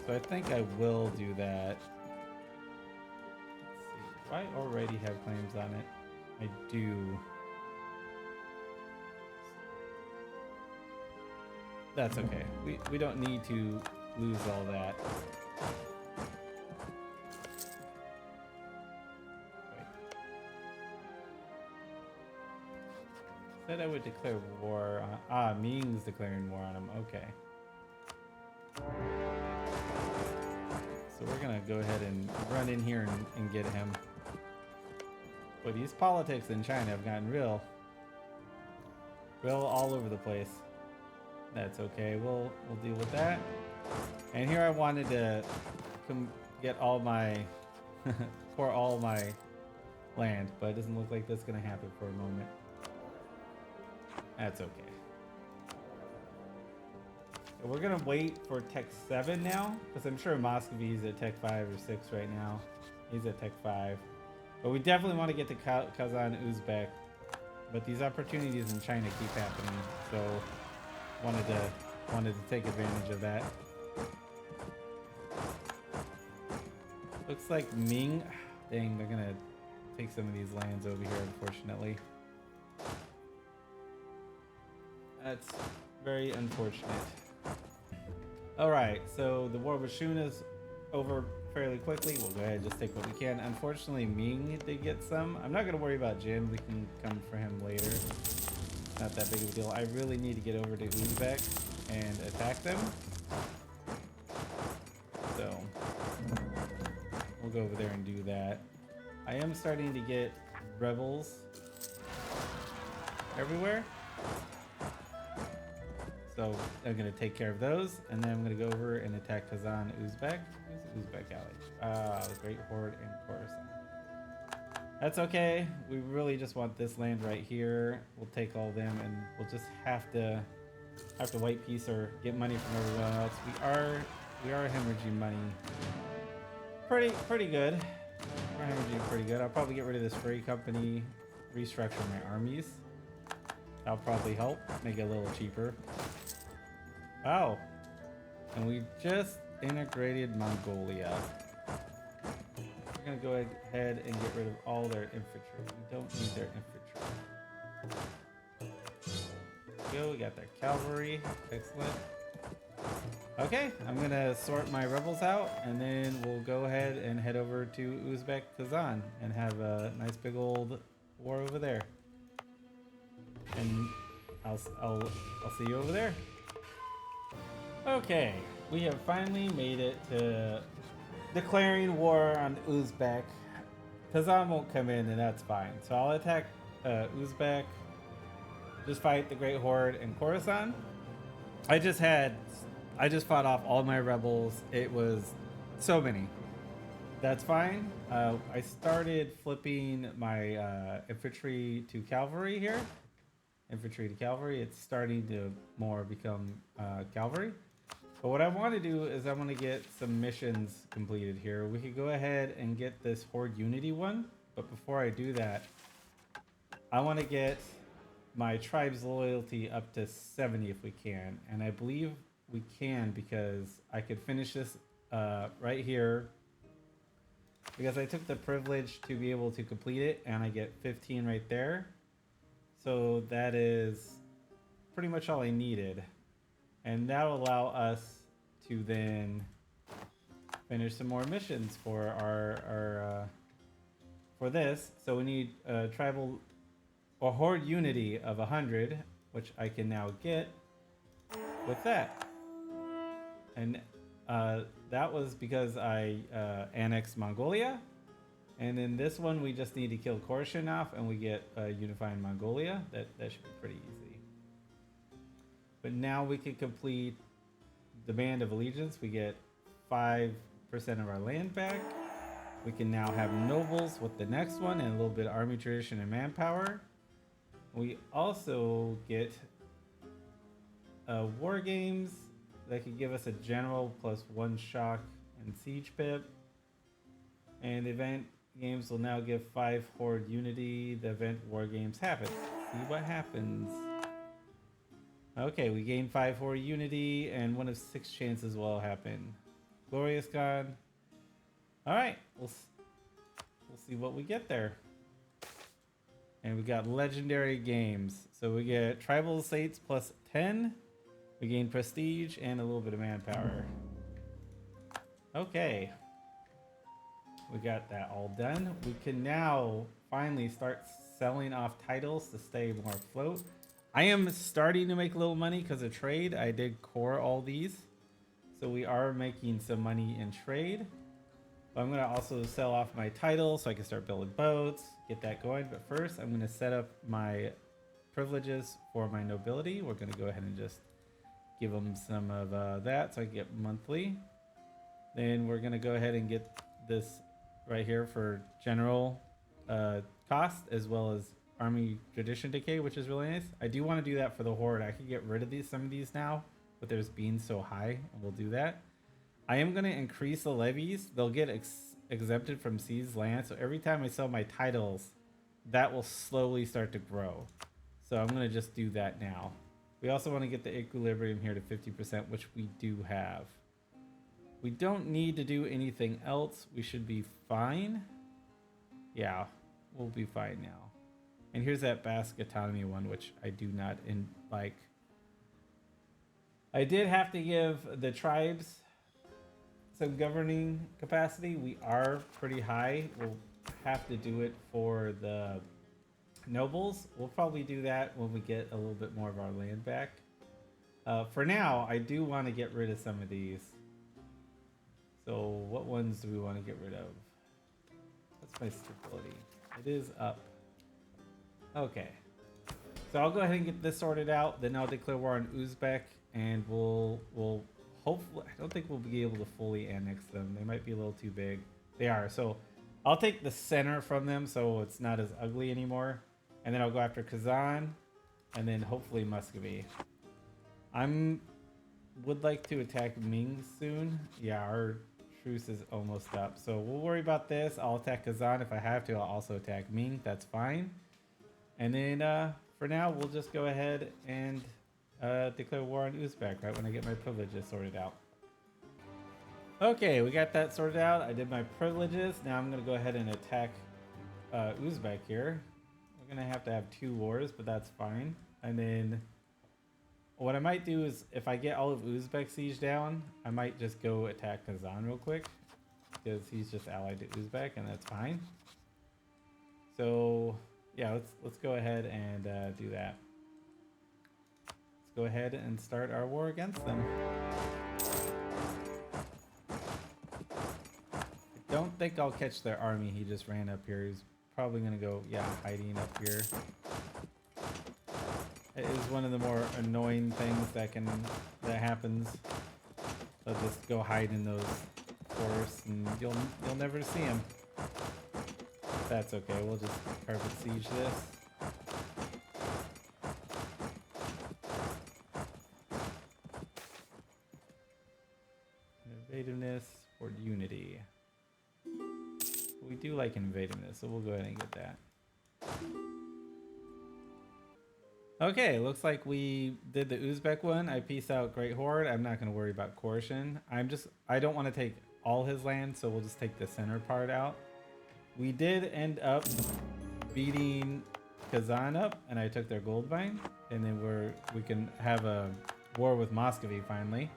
So I think I will do that. Let's see. Do I already have claims on it? I do. That's okay. We don't need to lose all that. Said I would declare war on... Ming's declaring war on him. Okay. So we're gonna go ahead and run in here and get him. But these politics in China have gotten real. Drill all over the place. That's okay. We'll deal with that. And here I wanted to get all my pour all my land, but it doesn't look like that's gonna happen for a moment. That's okay. So we're gonna wait for Tech 7 now, because I'm sure Moscovy's at Tech 5 or 6 right now. He's at Tech 5. But we definitely want to get to Kazan, Uzbek. But these opportunities in China keep happening, so wanted to take advantage of that. Looks like Ming, dang, they're gonna take some of these lands over here, unfortunately. That's very unfortunate. All right, so the war with Shun is over fairly quickly. We'll go ahead and just take what we can. Unfortunately, Ming did get some. I'm not gonna worry about Jin. We can come for him later. Not that big of a deal. I really need to get over to Uzbek and attack them. So we'll go over there and do that. I am starting to get rebels everywhere. So I'm going to take care of those, and then I'm going to go over and attack Kazan, Uzbek. Who's Uzbek ally? The Great Horde and Khorasan. That's okay. We really just want this land right here. We'll take all of them, and we'll just have to white piece or get money from everyone else. We are hemorrhaging money. Pretty good. We're hemorrhaging pretty good. I'll probably get rid of this free company, restructure my armies. That'll probably help make it a little cheaper. Wow. And we just integrated Mongolia. We're gonna go ahead and get rid of all their infantry. We don't need their infantry. Go, we got their cavalry. Excellent. Okay, I'm gonna sort my rebels out, and then we'll go ahead and head over to Uzbek Kazan and have a nice big old war over there. And I'll see you over there. Okay, we have finally made it to declaring war on Uzbek. Kazan won't come in, and that's fine. So I'll attack Uzbek. Just fight the Great Horde and Khorasan. I just fought off all my rebels. It was so many. That's fine. I started flipping my infantry to cavalry here. Infantry to cavalry. It's starting to more become cavalry. But what I want to do is I want to get some missions completed here. We could go ahead and get this Horde Unity one. But before I do that, I want to get my tribe's loyalty up to 70 if we can. And I believe we can, because I could finish this right here. Because I took the privilege to be able to complete it, and I get 15 right there. So that is pretty much all I needed. And that'll allow us to then finish some more missions for our for this. So we need tribal or horde unity of 100, which I can now get with that. And that was because I annexed Mongolia. And in this one, we just need to kill Khorasan off, and we get unifying Mongolia. That should be pretty easy. But now we can complete the Band of Allegiance. We get 5% of our land back. We can now have nobles with the next one, and a little bit of army tradition and manpower. We also get war games that could give us a general plus 1 shock and siege pip. And event games will now give 5 horde unity. The event war games happens. See what happens. Okay, we gain 5 horde unity, and 1 of 6 chances will happen. Glorious God. All right, we'll see what we get there. And we got legendary games. So we get tribal estates plus 10. We gain prestige and a little bit of manpower. Okay. We got that all done. We can now finally start selling off titles to stay more afloat. I am starting to make a little money because of trade. I did core all these. So we are making some money in trade. But I'm going to also sell off my title so I can start building boats, get that going. But first, I'm going to set up my privileges for my nobility. We're going to go ahead and just give them some of that so I get monthly. Then we're going to go ahead and get this right here for general cost, as well as army tradition decay, which is really nice. I do want to do that for the horde. I could get rid of some of these now, but there's being so high, and we'll do that. I am going to increase the levies. They'll get exempted from seized land, so every time I sell my titles, that will slowly start to grow. So I'm going to just do that now. We also want to get the equilibrium here to 50%, which we do have. We don't need to do anything else. We should be fine. Yeah, we'll be fine now. And here's that Basque autonomy one, which I do not like. I did have to give the tribes some governing capacity. We are pretty high. We'll have to do it for the nobles. We'll probably do that when we get a little bit more of our land back. For now, I do want to get rid of some of these. So what ones do we want to get rid of? What's my stability? It is up. Okay. So I'll go ahead and get this sorted out. Then I'll declare war on Uzbek, and we'll hopefully, I don't think we'll be able to fully annex them. They might be a little too big. They are. So I'll take the center from them so it's not as ugly anymore. And then I'll go after Kazan, and then hopefully Muscovy. Would like to attack Ming soon. Yeah, our truce is almost up. So we'll worry about this. I'll attack Kazan if I have to. I'll also attack Ming. That's fine. And then for now, we'll just go ahead and declare war on Uzbek right when I get my privileges sorted out. Okay, we got that sorted out. I did my privileges. Now I'm going to go ahead and attack Uzbek here. We're going to have 2 wars, but that's fine. And then what I might do is, if I get all of Uzbek siege down, I might just go attack Kazan real quick, because he's just allied to Uzbek, and that's fine. So yeah, let's go ahead and do that. Let's go ahead and start our war against them. I don't think I'll catch their army. He just ran up here. He's probably gonna go, yeah, hiding up here. It is one of the more annoying things that happens. They'll just go hide in those forests, and you'll never see them. That's okay. We'll just carpet siege this. Invasiveness or unity. We do like invasiveness, so we'll go ahead and get that. Okay, looks like we did the Uzbek one. I pieced out Great Horde. I'm not going to worry about coercion. I don't want to take all his land, so we'll just take the center part out. We did end up beating Kazan up, and I took their gold mine, and then we can have a war with Muscovy finally.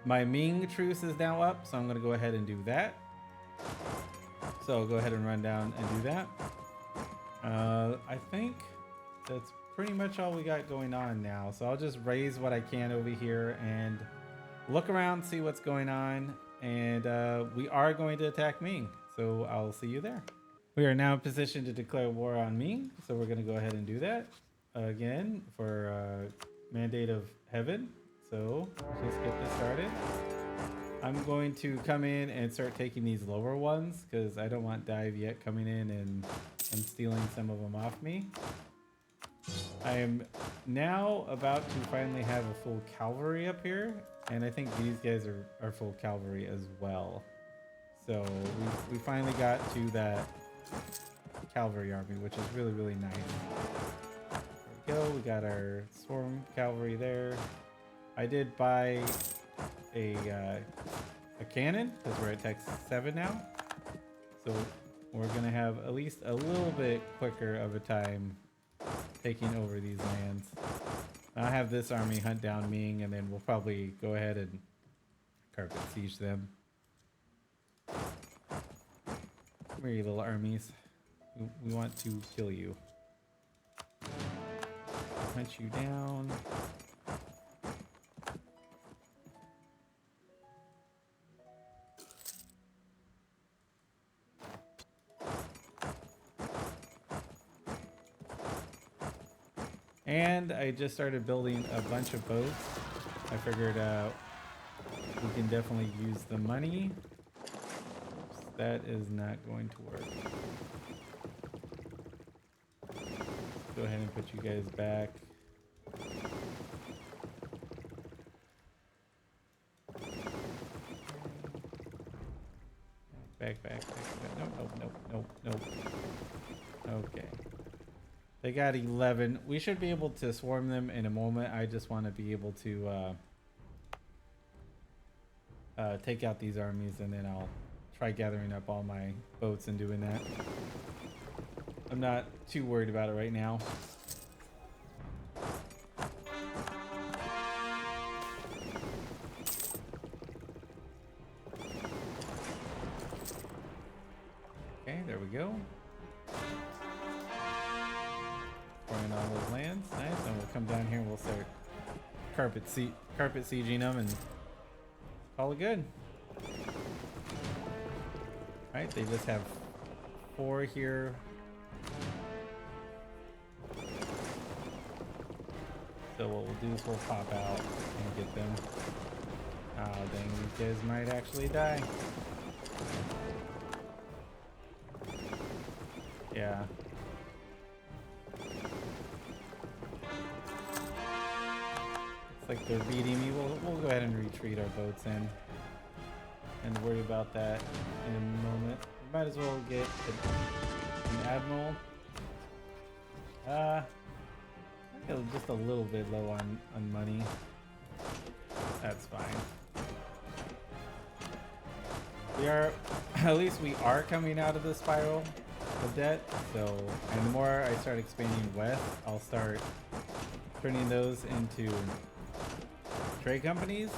My Ming truce is now up, so I'm going to go ahead and do that. So I'll go ahead and run down and do that. I think that's pretty much all we got going on now. So I'll just raise what I can over here and look around, see what's going on. And we are going to attack Ming. So I'll see you there. We are now in position to declare war on Ming. So we're going to go ahead and do that again for Mandate of Heaven. So let's just get this started. I'm going to come in and start taking these lower ones because I don't want Dive yet coming in and stealing some of them off me. I am now about to finally have a full cavalry up here, and I think these guys are full cavalry as well. So we finally got to that cavalry army, which is really, really nice. There we go. We got our swarm cavalry there. I did buy a cannon because we're at Tech 7 now. So we're going to have at least a little bit quicker of a time taking over these lands. I'll have this army hunt down Ming, and then we'll probably go ahead and carpet siege them. Come here, you little armies. We want to kill you. Hunt you down. And I just started building a bunch of boats. I figured we can definitely use the money. Oops, that is not going to work. Go ahead and put you guys back. Back. Nope. Okay. They got 11. We should be able to swarm them in a moment. I just want to be able to take out these armies, and then I'll try gathering up all my boats and doing that. I'm not too worried about it right now. Okay, there we go. Pouring all those lands. Nice. And we'll come down here and we'll start carpet sieging them and call it good. Alright, they just have 4 here. So what we'll do is we'll pop out and get them. Oh dang, these guys might actually die. Yeah. It's like they're beating me. We'll go ahead and retreat our boats in and worry about that in a moment. We might as well get an admiral. Just a little bit low on money. That's fine. At least we are coming out of the spiral of debt. So, and the more I start expanding west, I'll start turning those into trade companies,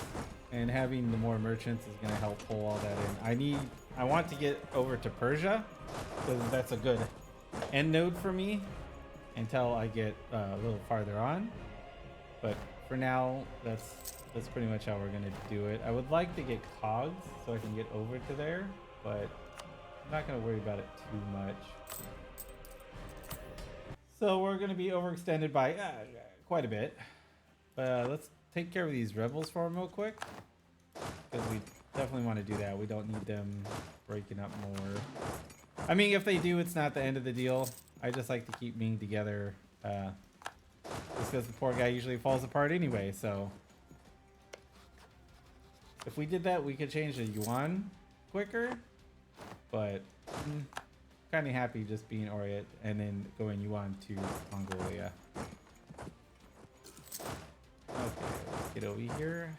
and having the more merchants is going to help pull all that in. I want to get over to Persia because that's a good end node for me until I get a little farther on. But for now, that's pretty much how we're going to do it. I would like to get cogs so I can get over to there, but I'm not going to worry about it too much. So we're going to be overextended by quite a bit. But let's take care of these rebels for them real quick, because we definitely want to do that. We don't need them breaking up more. I mean, if they do, it's not the end of the deal. I just like to keep Ming together, just because the poor guy usually falls apart anyway. So if we did that, we could change the yuan quicker, but I'm kind of happy just being Oriat and then going yuan to Mongolia. Okay, let's get over here.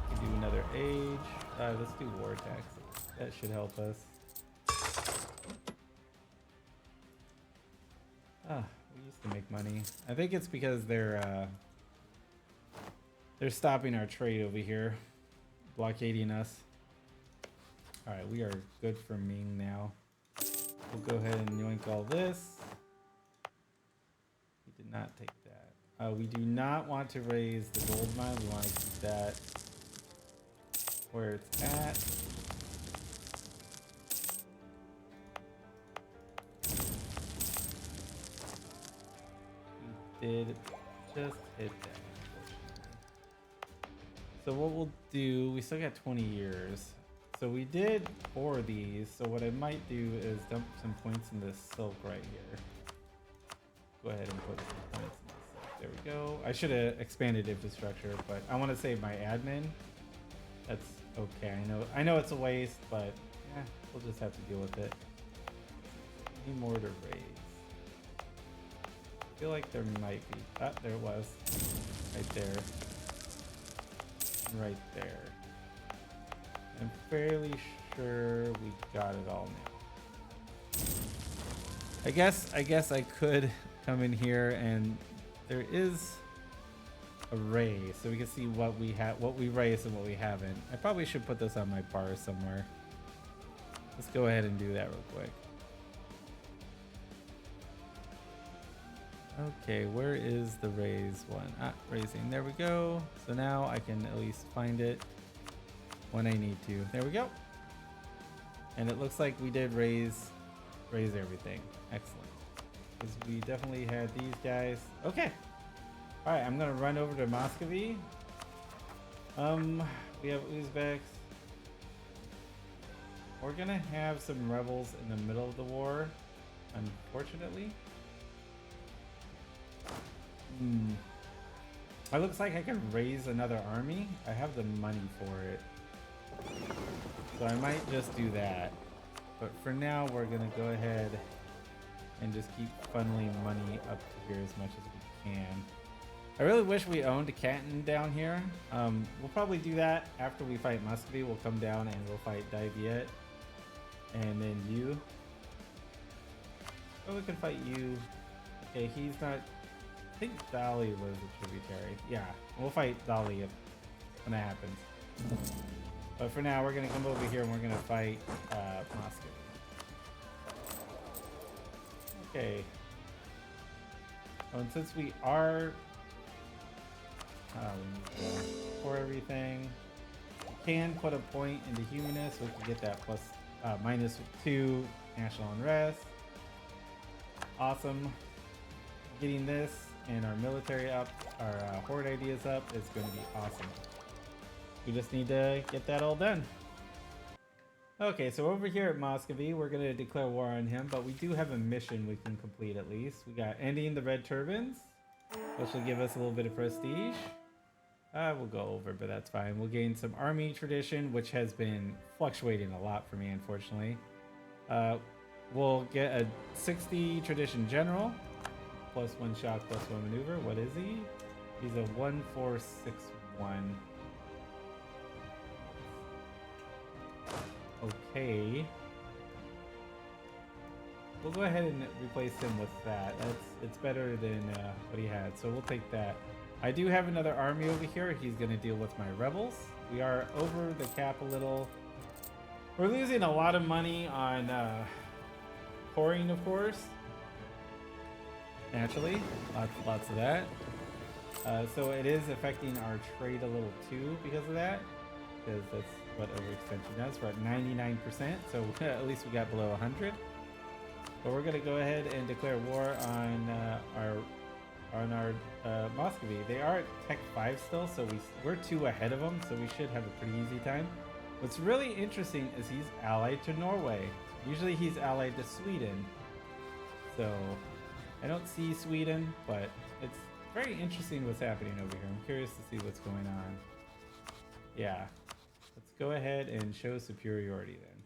We do another age. Let's do war taxes. That should help us. We used to make money. I think it's because they're stopping our trade over here, blockading us. All right, we are good for Ming now. We'll go ahead and yoink all this. We did not take that. We do not want to raise the gold mine. We want to keep that where it's at. We did just hit that. So what we'll do, we still got 20 years. So we did 4 of these. So what I might do is dump some points in this silk right here. Go ahead and put some points in this silk. There we go. I should have expanded infrastructure, but I want to save my admin. That's okay. I know it's a waste, but yeah, we'll just have to deal with it. Any more to raise? I feel like there might be. Ah, there it was. Right there. Right there. I'm fairly sure we got it all now. I guess I could come in here, and there is a raise, so we can see what we have, what we raised and what we haven't. I probably should put this on my bar somewhere. Let's go ahead and do that real quick. Okay, where is the raise one? Raising. There we go. So now I can at least find it when I need to. There we go. And it looks like we did raise everything. Excellent. because we definitely had these guys. Okay. All right, I'm gonna run over to Muscovy. We have Uzbeks. We're gonna have some rebels in the middle of the war, unfortunately. It looks like I can raise another army. I have the money for it. So I might just do that. But for now, we're gonna go ahead and just keep funneling money up to here as much as we can. I really wish we owned Canton down here. We'll probably do that after we fight Muscovy. We'll come down and we'll fight Daviet. And then you. Oh, we can fight you. Okay, he's not... I think Dali was a tributary. Yeah, we'll fight Dali when that happens. But for now, we're going to come over here and we're going to fight Moscow. Okay. Oh, and since we are... for everything, we can put a point into humanist. We can get that plus -2 national unrest. Awesome. Getting this and our military up, our horde ideas up is going to be awesome. We just need to get that all done. Okay, so over here at Muscovy, we're going to declare war on him, but we do have a mission we can complete at least. We got ending the red turbans, which will give us a little bit of prestige. We'll go over, but that's fine. We'll gain some army tradition, which has been fluctuating a lot for me, unfortunately. We'll get a 60 tradition general, plus 1 shock, plus 1 maneuver. What is he? He's a 1461. Okay. We'll go ahead and replace him with that. It's better than what he had, so we'll take that. I do have another army over here. He's going to deal with my rebels. We are over the cap a little. We're losing a lot of money on pouring, of course. Naturally, lots of that. So it is affecting our trade a little too because of that. Because that's what overextension does. We're at 99%, so at least we got below 100. But we're going to go ahead and declare war on our Muscovy. They are at Tech 5 still, so we're 2 ahead of them, so we should have a pretty easy time. What's really interesting is he's allied to Norway. Usually he's allied to Sweden. So I don't see Sweden, but it's very interesting what's happening over here. I'm curious to see what's going on. Yeah. Let's go ahead and show superiority then.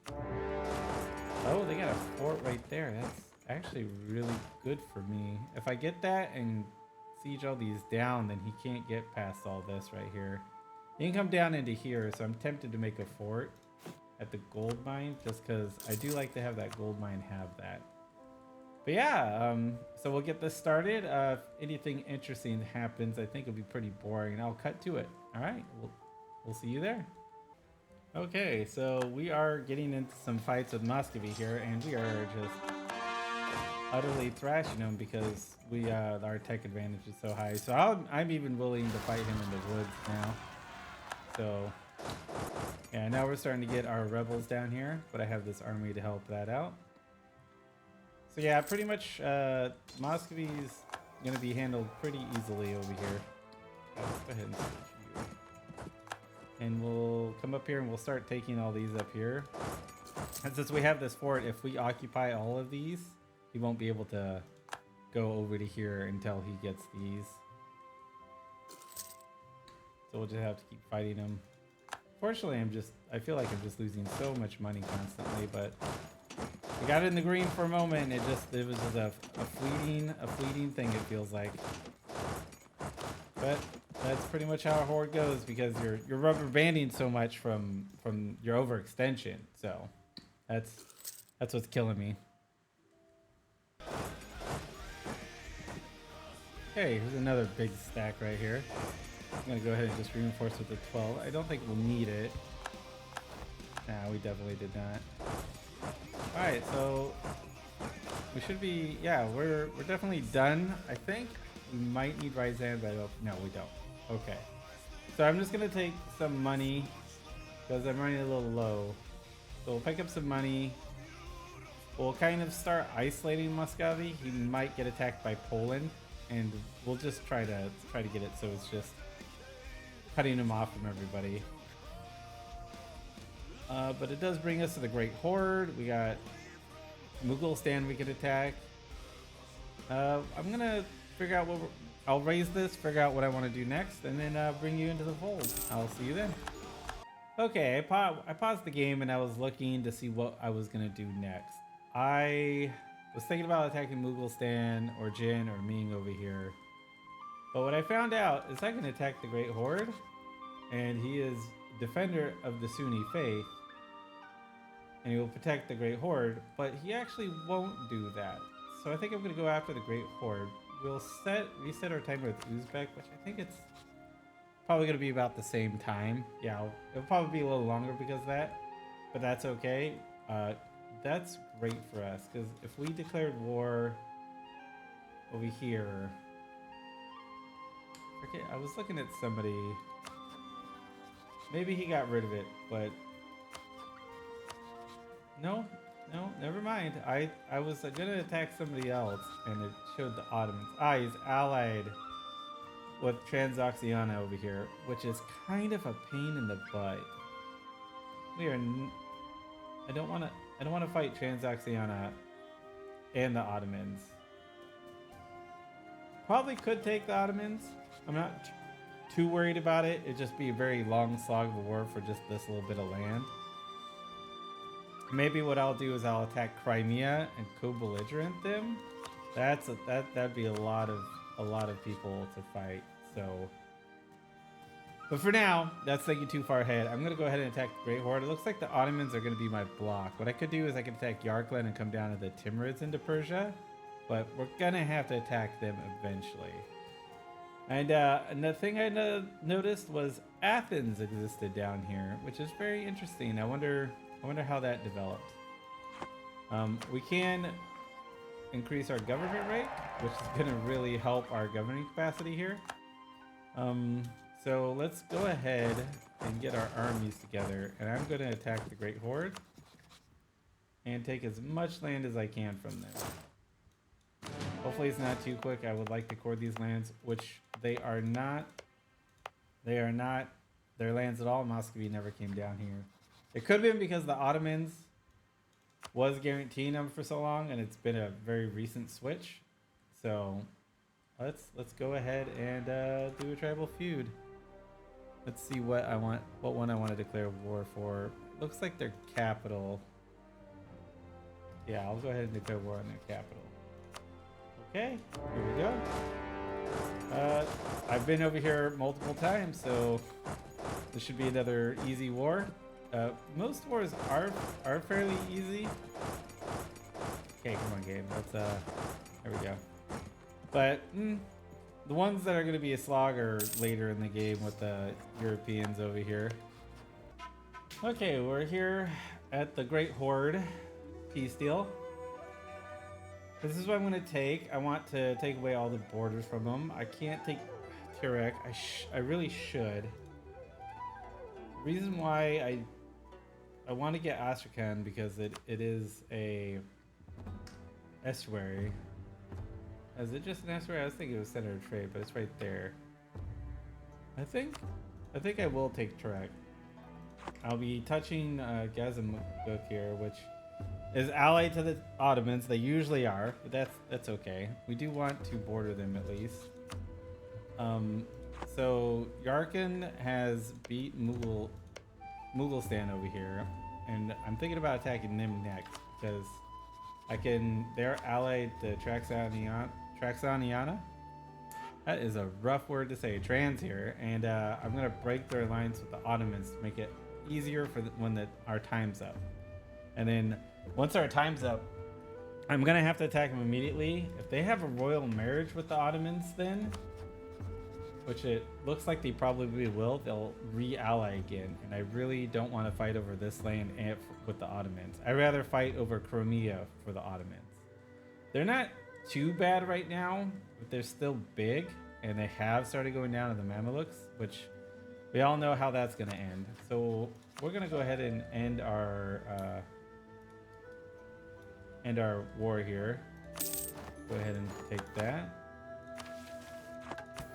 Oh, they got a fort right there. That's actually really good for me. If I get that and siege all these down, then he can't get past all this right here. He can come down into here, so I'm tempted to make a fort at the gold mine just because I do like to have that gold mine have that. But yeah, so we'll get this started. If anything interesting happens, I think it'll be pretty boring. I'll cut to it. All right, we'll see you there. Okay, so we are getting into some fights with Muscovy here, and we are just utterly thrashing them because our tech advantage is so high. So I'm even willing to fight him in the woods now. So yeah, now we're starting to get our rebels down here, but I have this army to help that out. So yeah, pretty much Muscovy's gonna be handled pretty easily over here. Let's go ahead and switch you. And we'll come up here and we'll start taking all these up here. And since we have this fort, if we occupy all of these, he won't be able to go over to here until he gets these. So we'll just have to keep fighting him. Fortunately, I feel like I'm just losing so much money constantly, but we got it in the green for a moment, and it was just a fleeting thing, it feels like. But that's pretty much how a horde goes because you're rubber banding so much from your overextension. So that's what's killing me. Okay, here's another big stack right here. I'm gonna go ahead and just reinforce with the 12. I don't think we'll need it. Nah, we definitely did not. Alright, so we should be, yeah, we're definitely done, I think. We might need razing, but no, we don't. Okay. So I'm just gonna take some money because I'm running a little low. So we'll pick up some money. we'll kind of start isolating Muscovy. He might get attacked by Poland, and we'll just try to get it so it's just cutting him off from everybody. But it does bring us to the Great Horde. We got Mughal we could attack. I'm gonna figure out I'll raise this, figure out what I want to do next, and then bring you into the fold. I'll see you then. Okay, I paused the game and I was looking to see what I was gonna do next. I was thinking about attacking Mughal or Jin or Ming over here. But what I found out is I can attack the Great Horde, and he is defender of the Sunni faith, and he will protect the Great Horde, but he actually won't do that. So I think I'm gonna go after the Great Horde. We'll reset our timer with Uzbek, which I think it's probably gonna be about the same time. Yeah, it'll probably be a little longer because of that, but that's okay. That's great for us, because if we declared war over here, okay, I was looking at somebody, maybe he got rid of it, but no, never mind. I was gonna attack somebody else, and it showed the Ottomans. He's allied with Transoxiana over here, which is kind of a pain in the butt. I don't want to fight Transoxiana and the Ottomans. Probably could take the Ottomans. I'm not too worried about it. It'd just be a very long slog of war for just this little bit of land. Maybe what I'll do is I'll attack Crimea and co-belligerent them. That'd be a lot of people to fight. So, but for now, that's thinking too far ahead. I'm gonna go ahead and attack the Great Horde. It looks like the Ottomans are gonna be my block. What I could do is I could attack Yarkland and come down to the Timurids into Persia, but we're gonna have to attack them eventually. And the thing I noticed was Athens existed down here, which is very interesting. I wonder how that developed. We can increase our government rate, which is going to really help our governing capacity here. So let's go ahead and get our armies together, and I'm going to attack the Great Horde and take as much land as I can from them. Hopefully it's not too quick. I would like to core these lands, which they are not. They are not their lands at all. Muscovy never came down here. It could have been because the Ottomans was guaranteeing them for so long, and it's been a very recent switch. So let's go ahead and do a tribal feud. Let's see what one I want to declare war for. Looks like their capital. Yeah, I'll go ahead and declare war on their capital. Okay, here we go. I've been over here multiple times, so this should be another easy war. Most wars are fairly easy. Okay, come on, game. Let's there we go. But the ones that are going to be a slog are later in the game with the Europeans over here. Okay, we're here at the Great Horde peace deal. This is what I'm going to take. I want to take away all the borders from them. I can't take Tirek. I really should. Reason why I want to get Astrakhan because it is a estuary. Is it just an estuary? I was thinking it was center of trade, but it's right there. I think I will take Tirek. I'll be touching Gazimuk here, which is allied to the Ottomans. They usually are, but that's okay. We do want to border them at least. So Yarkand has beat Mughalistan over here, and I'm thinking about attacking them next because they're allied to Traxoniana. That is a rough word to say, trans here, and I'm gonna break their alliance with the Ottomans to make it easier for when our time's up. And then once our time's up, I'm gonna have to attack them immediately. If they have a royal marriage with the Ottomans, then, which it looks like they probably will, they'll re-ally again. And I really don't want to fight over this land with the Ottomans. I'd rather fight over Crimea for the Ottomans. They're not too bad right now, but they're still big, and they have started going down to the Mamelukes, which we all know how that's going to end. So we're going to go ahead and end our end our war here. Go ahead and take that.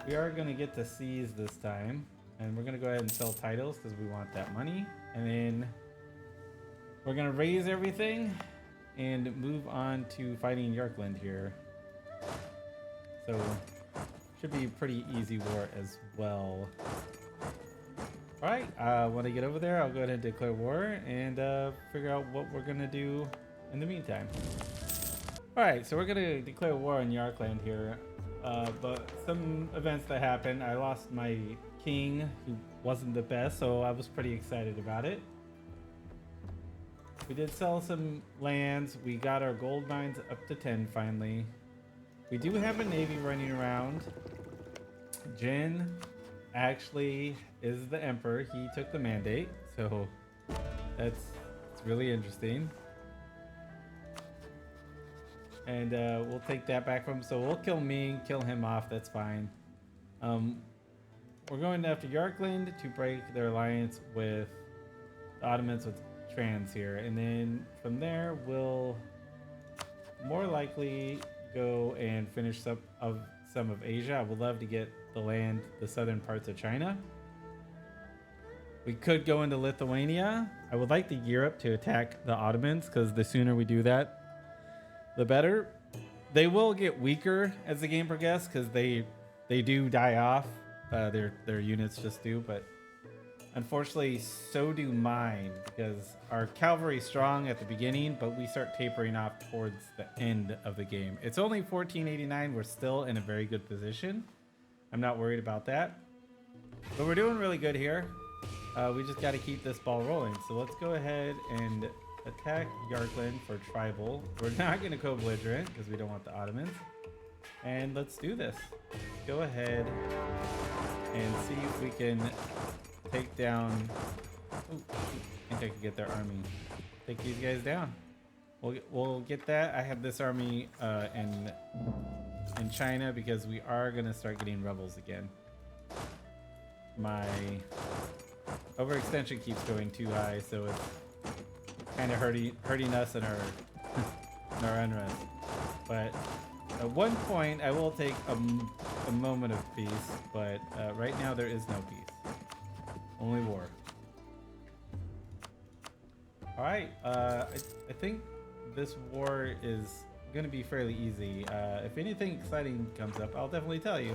We are going to get to seize this time, and we're going to go ahead and sell titles because we want that money. And then we're going to raise everything and move on to fighting Yarkland here. So should be a pretty easy war as well. Alright, when I get over there, I'll go ahead and declare war and figure out what we're going to do in the meantime. Alright, so we're going to declare war on Yarkland here. But some events that happened, I lost my king, who wasn't the best, so I was pretty excited about it. We did sell some lands. We got our gold mines up to 10 finally. We do have a navy running around. Jin actually is the emperor. He took the mandate, so it's really interesting. And we'll take that back from him. So we'll kill Ming, kill him off. That's fine. We're going after Yarkland to break their alliance with the Ottomans with Trans here. And then from there, we'll more likely go and finish some of Asia. I would love to get the southern parts of China. We could go into Lithuania. I would like the Europe to attack the Ottomans because the sooner we do that, the better. They will get weaker as the game progresses because they do die off. Their units just do, but unfortunately so do mine because our cavalry is strong at the beginning, but we start tapering off towards the end of the game. It's only 1489. We're still in a very good position. I'm not worried about that, but we're doing really good here. We just got to keep this ball rolling. So let's go ahead and attack Yarkland for tribal. We're not going to co-belligerent because we don't want the Ottomans. And let's do this. Go ahead and see if we can take down... Ooh, I think I could get their army. Take these guys down. We'll get that. I have this army in China because we are going to start getting rebels again. My overextension keeps going too high, so it's kind of hurting us in our in our unrest. But at one point, I will take a moment of peace. But right now, there is no peace. Only war. All right. I think this war is going to be fairly easy. If anything exciting comes up, I'll definitely tell you.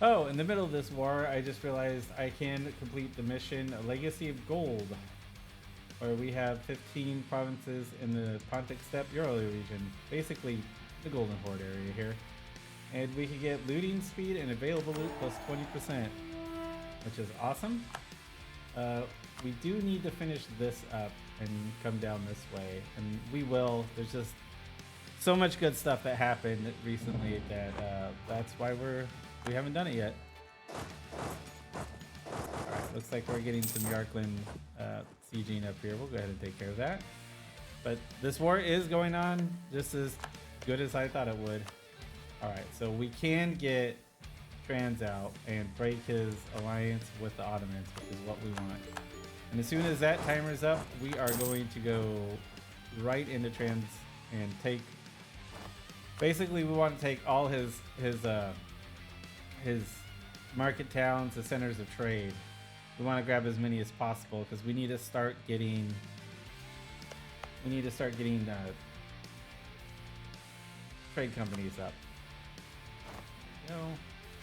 Oh, in the middle of this war, I just realized I can complete the mission Legacy of Gold, where we have 15 provinces in the Pontic Steppe Ural region, basically the Golden Horde area here. And we can get looting speed and available loot plus 20%, which is awesome. We do need to finish this up and come down this way, and we will. There's just so much good stuff that happened recently that that's why we haven't done it yet. Alright, looks like we're getting some Yarkland sieging up here. We'll go ahead and take care of that. But this war is going on just as good as I thought it would. Alright, so we can get Trans out and break his alliance with the Ottomans, which is what we want. And as soon as that timer's up, we are going to go right into Trans and take... Basically, we want to take all his market towns, the centers of trade. We want to grab as many as possible because we need to start getting trade companies up. You know,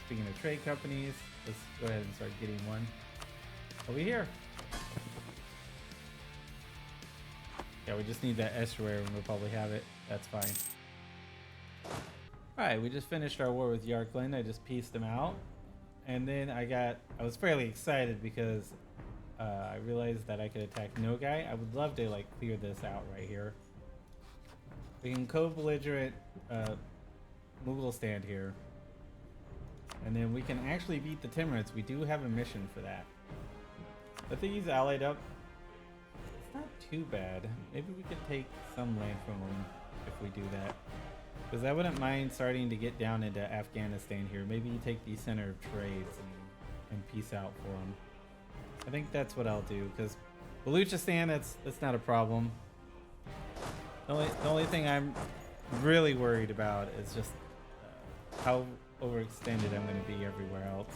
speaking of trade companies, let's go ahead and start getting one over here. Yeah, we just need that estuary and we'll probably have it. That's fine. Alright, we just finished our war with Yarkland. I just pieced him out. And then I was fairly excited because I realized that I could attack Nogai. I would love to like clear this out right here. We can co-belligerent Mughal stand here. And then we can actually beat the Timurids. We do have a mission for that. I think he's allied up. It's not too bad. Maybe we could take some land from him if we do that. Because I wouldn't mind starting to get down into Afghanistan here. Maybe you take the center of trades and peace out for them. I think that's what I'll do, because Baluchistan, that's not a problem. The only thing I'm really worried about is just how overextended I'm going to be everywhere else.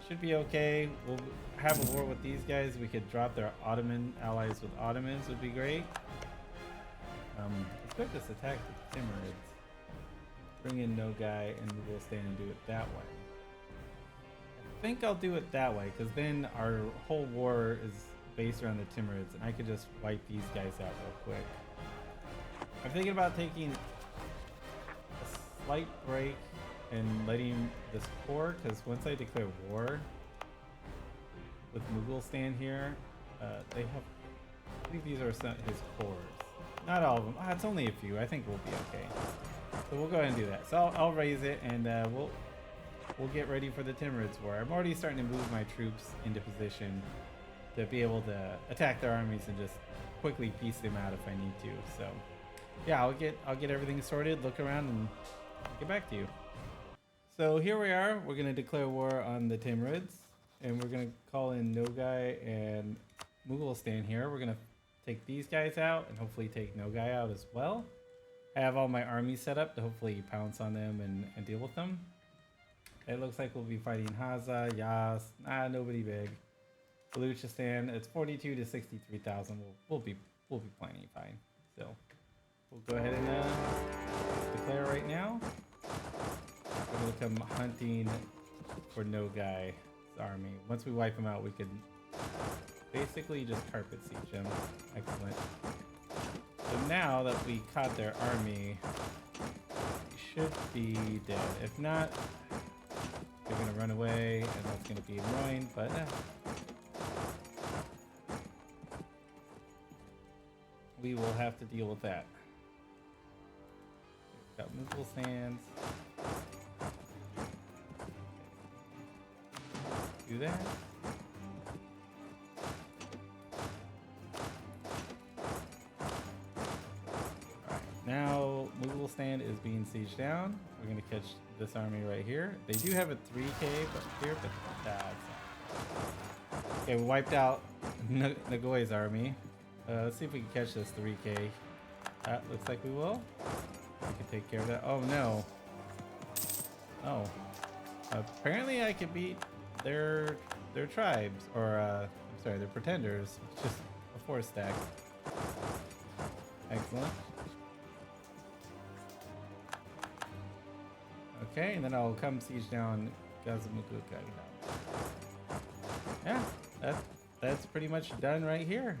Should be okay. We'll have a war with these guys. We could drop their Ottoman allies with Ottomans would be great. Let's put this attack to Timurids. Bring in Nogai and we'll stand and do it that way. I think I'll do it that way because then our whole war is based around the Timurids and I could just wipe these guys out real quick. I'm thinking about taking a slight break and letting this core, because once I declare war with Mughalistan here, they have, I think these are his cores. Not all of them. It's only a few. I think we'll be okay. So we'll go ahead and do that. So I'll raise it and we'll get ready for the Timurids war. I'm already starting to move my troops into position to be able to attack their armies and just quickly piece them out if I need to. So yeah, I'll get everything sorted, look around, and get back to you. So here we are. We're gonna declare war on the Timurids, and we're gonna call in Nogai and Mughalistan here. We're gonna take these guys out and hopefully take Nogai out as well. I have all my armies set up to hopefully pounce on them and deal with them. It looks like we'll be fighting Haza, Yas, nobody big. Baluchistan, it's 42 to 63,000. We'll be plenty fine. So we'll go ahead and declare right now. We're gonna come hunting for Nogai's army. Once we wipe him out, we can basically just carpet siege him. Excellent. So now that we caught their army, we should be dead. If not, they're gonna run away, and that's gonna be annoying. But we will have to deal with that. Got Mughal sands. Do that. Alright, now Mughalistan is being sieged down. We're gonna catch this army right here. They do have a 3K here, but that's okay. We wiped out Nagoy's army. Let's see if we can catch this 3K. Looks like we will. We can take care of that. Oh no. Oh. Apparently I could beat their tribes, or I'm sorry, their pretenders. It's just a 4-stack. Excellent. Okay, and then I'll come siege down Gazamukuka. Yeah, that's pretty much done right here.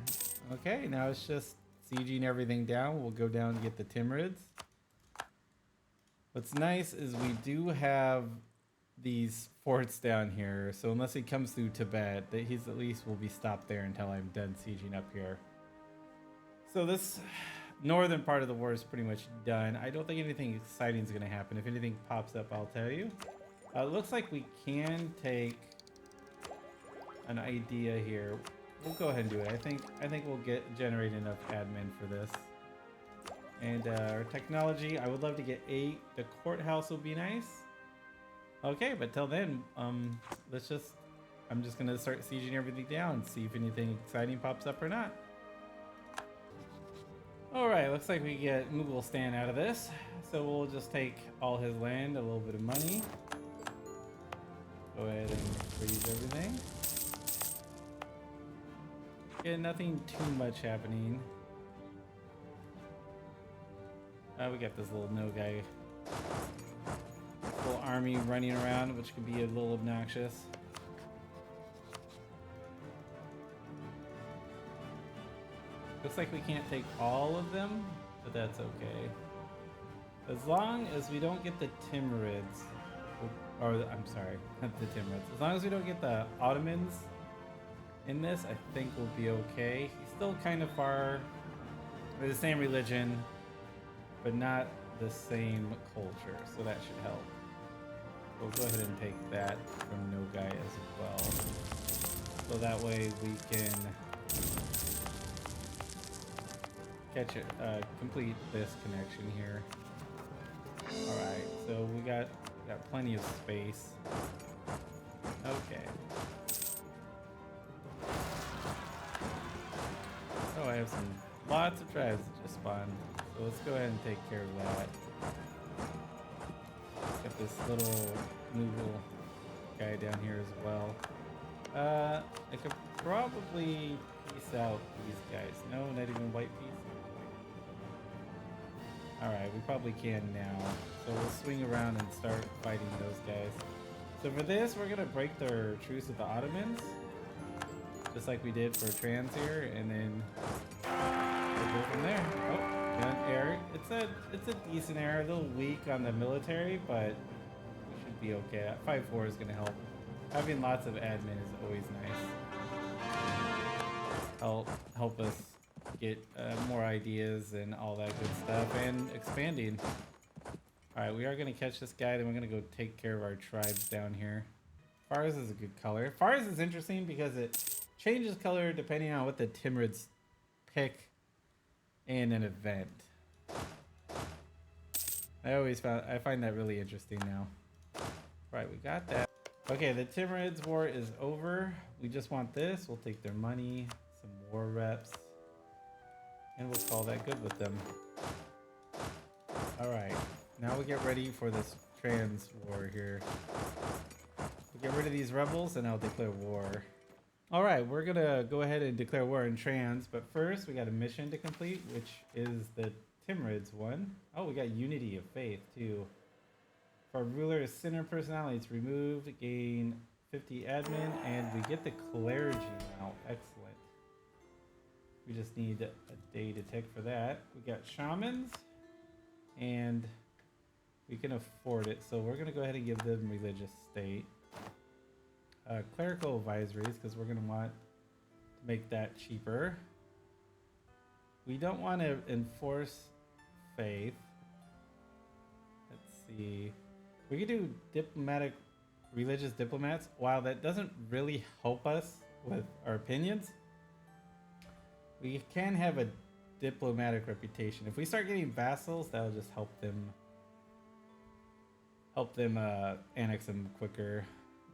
Okay, now it's just sieging everything down. We'll go down and get the Timurids. What's nice is we do have these forts down here, so unless he comes through Tibet, that he's at least will be stopped there until I'm done sieging up here. So this northern part of the war is pretty much done. I don't think anything exciting is going to happen. If anything pops up, I'll tell you. It looks like we can take an idea here. We'll go ahead and do it. I think we'll generate enough admin for this. And our technology, I would love to get 8. The courthouse will be nice. Okay, but till then, I'm just gonna start sieging everything down and see if anything exciting pops up or not. Alright, looks like we get Mughalistan out of this. So we'll just take all his land, a little bit of money. Go ahead and freeze everything. Yeah, nothing too much happening. We got this little Nogai little army running around, which can be a little obnoxious. Looks like we can't take all of them, but that's okay. As long as we don't get the Timurids, or I'm sorry, not the Timurids. As long as we don't get the Ottomans in this, I think we'll be okay. He's still kind of far. They're the same religion, but not the same culture, so that should help. We'll go ahead and take that from Nogai as well. So that way we can catch it, complete this connection here. Alright, so we got plenty of space. Okay. have lots of tribes that just spawned. So let's go ahead and take care of that. Got this little noodle guy down here as well. I could probably piece out these guys. No, not even white piece. Alright, we probably can now. So we'll swing around and start fighting those guys. So for this, we're gonna break their truce with the Ottomans. Just like we did for Trans here, and then we'll go from there. Oh, gun error. It's a decent error, a little weak on the military, but we should be okay. 5-4 is gonna help. Having lots of admin is always nice. Help us get more ideas and all that good stuff, and expanding. Alright, we are going to catch this guy, then we're going to go take care of our tribes down here. Fars is a good color. Fars is interesting because it changes color depending on what the Timurids pick in an event. I find that really interesting now. Right, we got that. Okay, the Timurids war is over. We just want this. We'll take their money, some war reps, and we'll call that good with them. Alright, now we get ready for this Trans war here. We get rid of these rebels and I'll declare war. Alright, we're gonna go ahead and declare war in Trans, but first we got a mission to complete, which is the Timurids one. Oh, we got Unity of Faith too. For ruler center personalities, remove, gain 50 admin, and we get the clergy now. Excellent. We just need a day to tick for that. We got shamans, and we can afford it, so we're going to go ahead and give them religious state. Clerical advisories, because we're going to want to make that cheaper. We don't want to enforce faith. Let's see. We could do diplomatic, religious diplomats. While that doesn't really help us with our opinions, we can have a diplomatic reputation. If we start getting vassals, that'll just help them annex them quicker.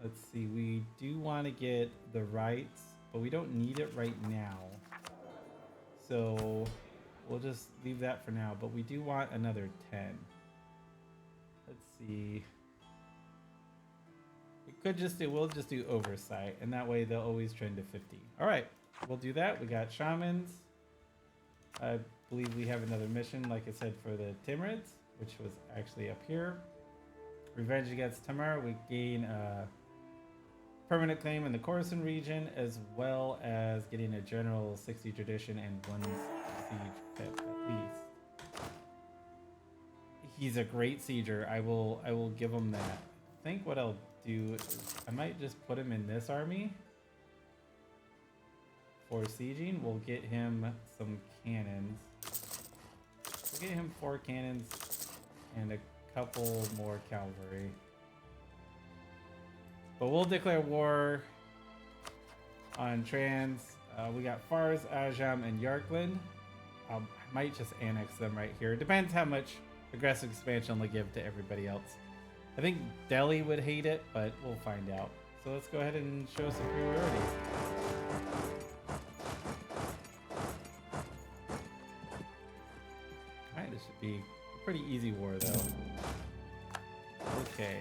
Let's see, we do want to get the rights, but we don't need it right now. So we'll just leave that for now, but we do want another 10. Let's see. We'll just do oversight, and that way they'll always trend to 50. All right, we'll do that. We got shamans. I believe we have another mission, like I said, for the Timurids, which was actually up here. Revenge against Tamar. We gain a permanent claim in the Khorasan region, as well as getting a general 60 tradition and 1 siege pip at least. He's a great sieger. I will give him that. I think what I'll do is I might just put him in this army for sieging. We'll get him some cannons. We'll get him 4 cannons and a couple more cavalry. But we'll declare war on Trans. We got Fars, Ajam, and Yarkland. I might just annex them right here. Depends how much aggressive expansion they'll give to everybody else. I think Delhi would hate it, but we'll find out. So let's go ahead and show superiority. Alright, this should be a pretty easy war though. Okay,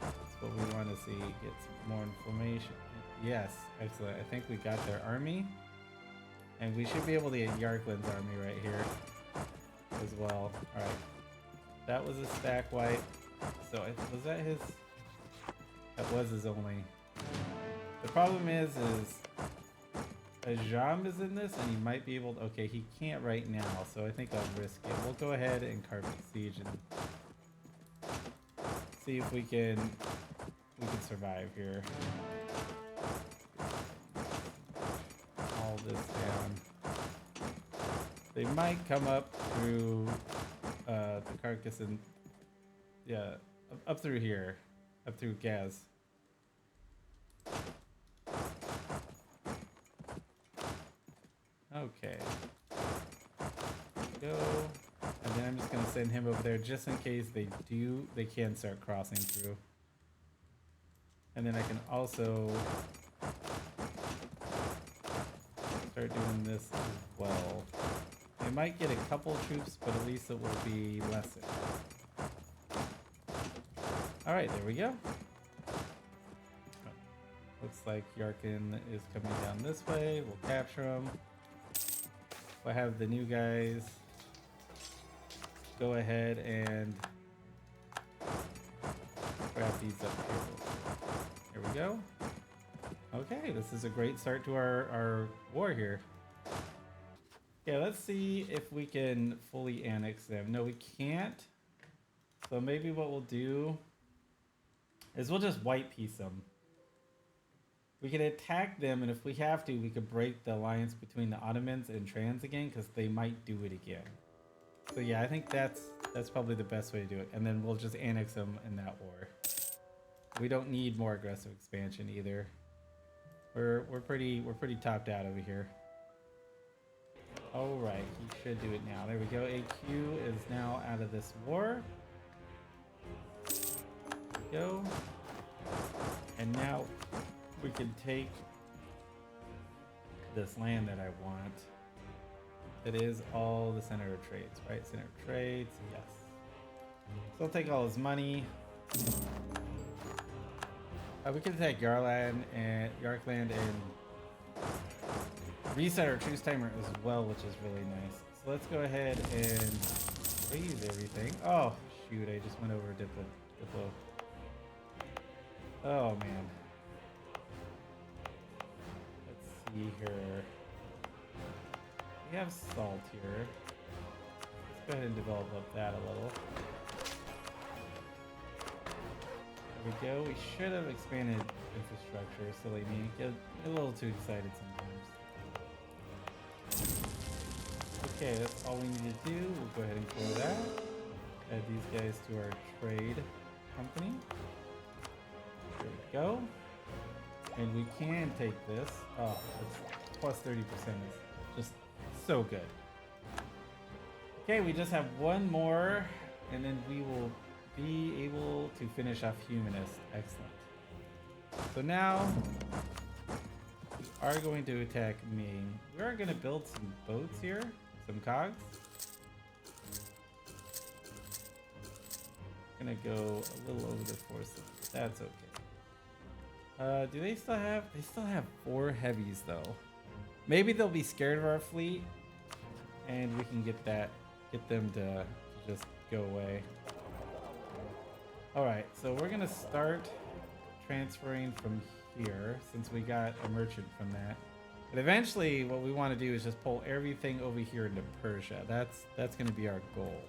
that's what we want to see. Get some more information. Yes, excellent. I think we got their army. And we should be able to get Yarkland's army right here as well. Alright. That was a stack wipe. So was that his? That was his only. The problem is Ajam is in this, and he might be able to. Okay, he can't right now, so I think I'll risk it. We'll go ahead and carpet siege and see if we can survive here. All this down. They might come up through the carcass and. Yeah, up through here. Up through Gaz. Okay. Go. And then I'm just going to send him over there just in case they can start crossing through. And then I can also start doing this as well. They might get a couple troops, but at least it will be lessened. Alright, there we go. Looks like Yarkin is coming down this way. We'll capture him. We'll have the new guys go ahead and grab these up here. Here we go. Okay, this is a great start to our war here. Yeah, let's see if we can fully annex them. No, we can't. So maybe what we'll do is we'll just white piece them. We can attack them, and if we have to, we could break the alliance between the Ottomans and Trans again, because they might do it again. So yeah, I think that's probably the best way to do it, and then we'll just annex them in that war. We don't need more aggressive expansion either. We're pretty topped out over here. All right, he should do it now. There we go. AQ is now out of this war. There we go. And now we can take this land that I want. It is all the center of trades, right? Center of trades, yes. So I'll take all his money. We can attack Yarkland and reset our truce timer as well, which is really nice. So let's go ahead and raise everything. Oh shoot! I just went over Diplo. Oh man. Let's see here. We have salt here. Let's go ahead and develop up that a little. There we go. We should have expanded infrastructure. Silly me. Get a little too excited sometimes. Okay, that's all we need to do. We'll go ahead and close that. Add these guys to our trade company. There we go. And we can take this. Oh, it's plus 30% is just so good. Okay, we just have one more, and then we will be able to finish off Humanist. Excellent. So now we are going to attack Ming. We are going to build some boats here, some cogs. Gonna go a little over the force. That's okay. Do they still have? They still have 4 heavies though. Maybe they'll be scared of our fleet, and we can get them to just go away. All right, so we're gonna start transferring from here since we got a merchant from that. But eventually, what we want to do is just pull everything over here into Persia. That's gonna be our goal.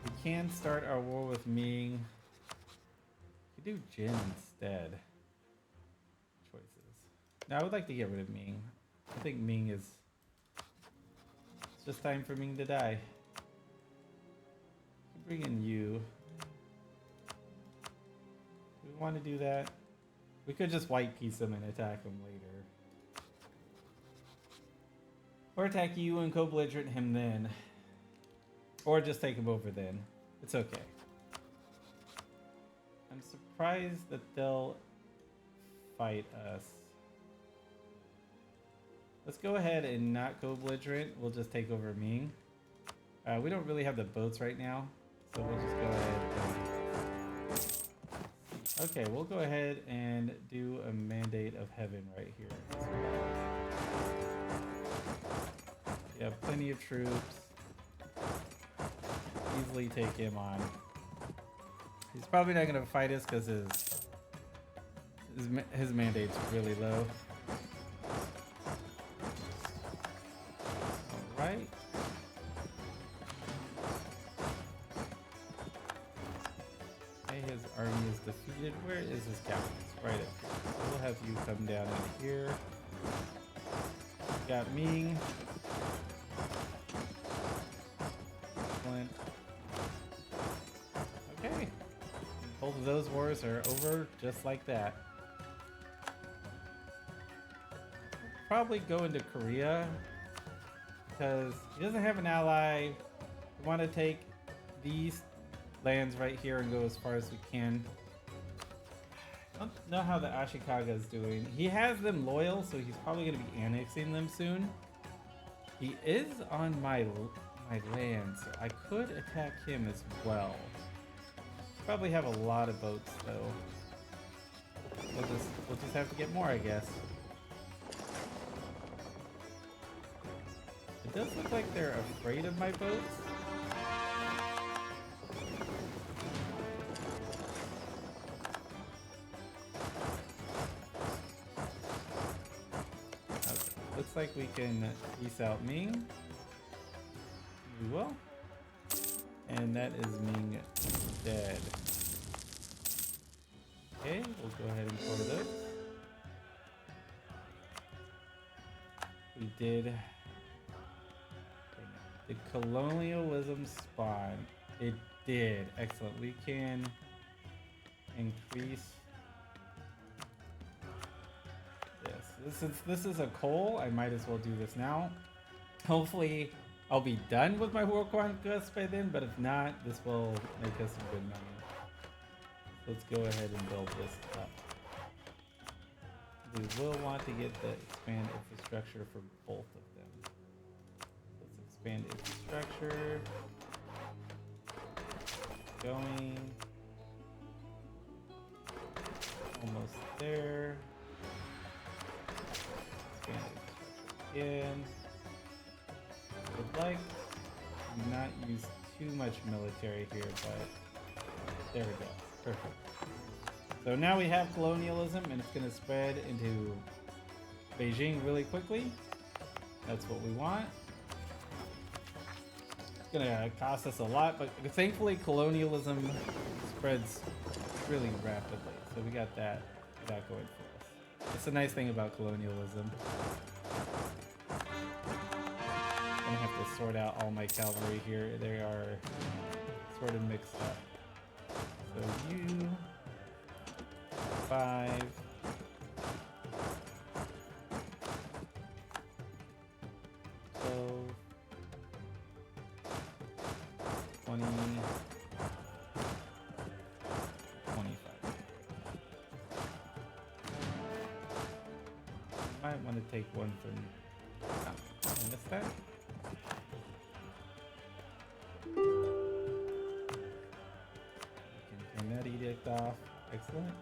We can start our war with Ming. We could do Jin instead. Choices. Now I would like to get rid of Ming. I think Ming is. It's just time for Ming to die. Bring in you. Do we want to do that? We could just white piece him and attack him later. Or attack you and co-belligerent him then. Or just take him over then. It's okay. I'm surprised that they'll fight us. Let's go ahead and not co-belligerent. We'll just take over Ming. We don't really have the boats right now. So we'll just go ahead and... Okay, we'll go ahead and do a Mandate of Heaven right here. We have plenty of troops. Easily take him on. He's probably not going to fight us because his mandate's really low. Alright. His army is defeated. Where is his capital? Right up here. So we'll have you come down in here. We got Ming. Excellent. Okay. Both of those wars are over just like that. Probably go into Korea because he doesn't have an ally. We want to take these lands right here and go as far as we can. I don't know how the Ashikaga is doing. He has them loyal, so he's probably going to be annexing them soon. He is on my land, so I could attack him as well. Probably have a lot of boats though. We'll just have to get more, I guess. It does look like they're afraid of my boats. Okay. Looks like we can peace out Ming. We will. And that is Ming dead. Okay, we'll go ahead and pour this. We did colonialism spawn. It did. Excellent. We can increase this. Since this is a coal, I might as well do this now. Hopefully I'll be done with my World Conquest by then, but if not, this will make us some good money. Let's go ahead and build this up. We will want to get the expand infrastructure for both of them. Let's expand infrastructure. Going. Almost there. Expand infrastructure again. Would like to not use too much military here, but there we go. Perfect. So now we have colonialism, and it's going to spread into Beijing really quickly. That's what we want. It's going to cost us a lot, but thankfully colonialism spreads really rapidly. So we got that going for us. It's a nice thing about colonialism. I'm going to have to sort out all my cavalry here. They are sort of mixed up. So you 5 12 20 25. Might want to take one from I missed that. That edict off. Excellent.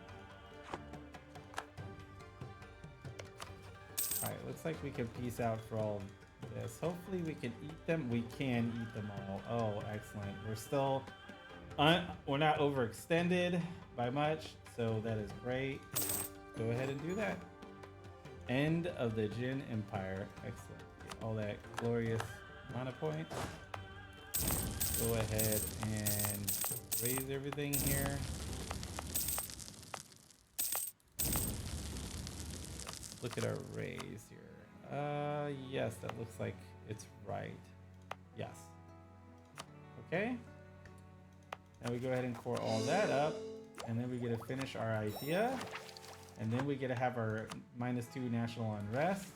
Alright, looks like we can peace out for all of this. Hopefully we can eat them. We can eat them all. Oh, excellent. We're still we're not overextended by much, so that is great. Go ahead and do that. End of the Jin Empire. Excellent. Get all that glorious mana points. Go ahead and raise everything here. Look at our raise here. Yes, that looks like it's right. Yes. Okay. Now we go ahead and core all that up, and then we get to finish our idea, and then we get to have our -2 national unrest,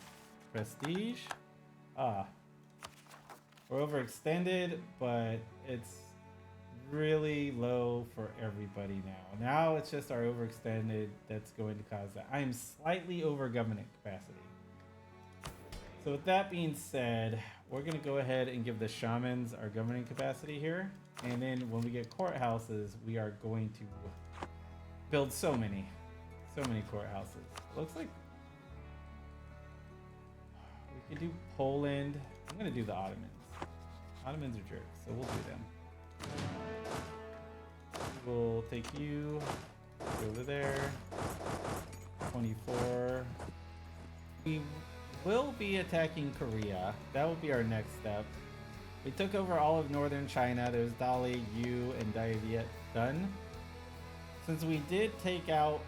prestige. We're overextended, but it's really low for everybody now. Now it's just our overextended that's going to cause that. I am slightly over government capacity. So with that being said, we're going to go ahead and give the shamans our governing capacity here. And then when we get courthouses, we are going to build so many courthouses. Looks like we can do Poland. I'm going to do the Ottomans. Ottomans are jerks, so we'll do them. We'll take you over there. 24. We will be attacking Korea. That will be our next step. We took over all of northern China. There's Dali, Yu, and Dai Viet done. Since we did take out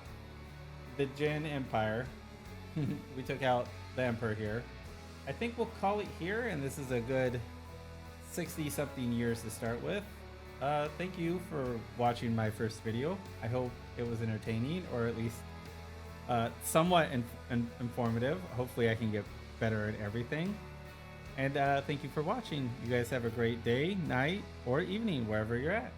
the Jin Empire, we took out the Emperor here. I think we'll call it here, and this is a good 60-something years to start with. Thank you for watching my first video. I hope it was entertaining, or at least somewhat informative. Hopefully I can get better at everything. And thank you for watching. You guys have a great day, night, or evening, wherever you're at.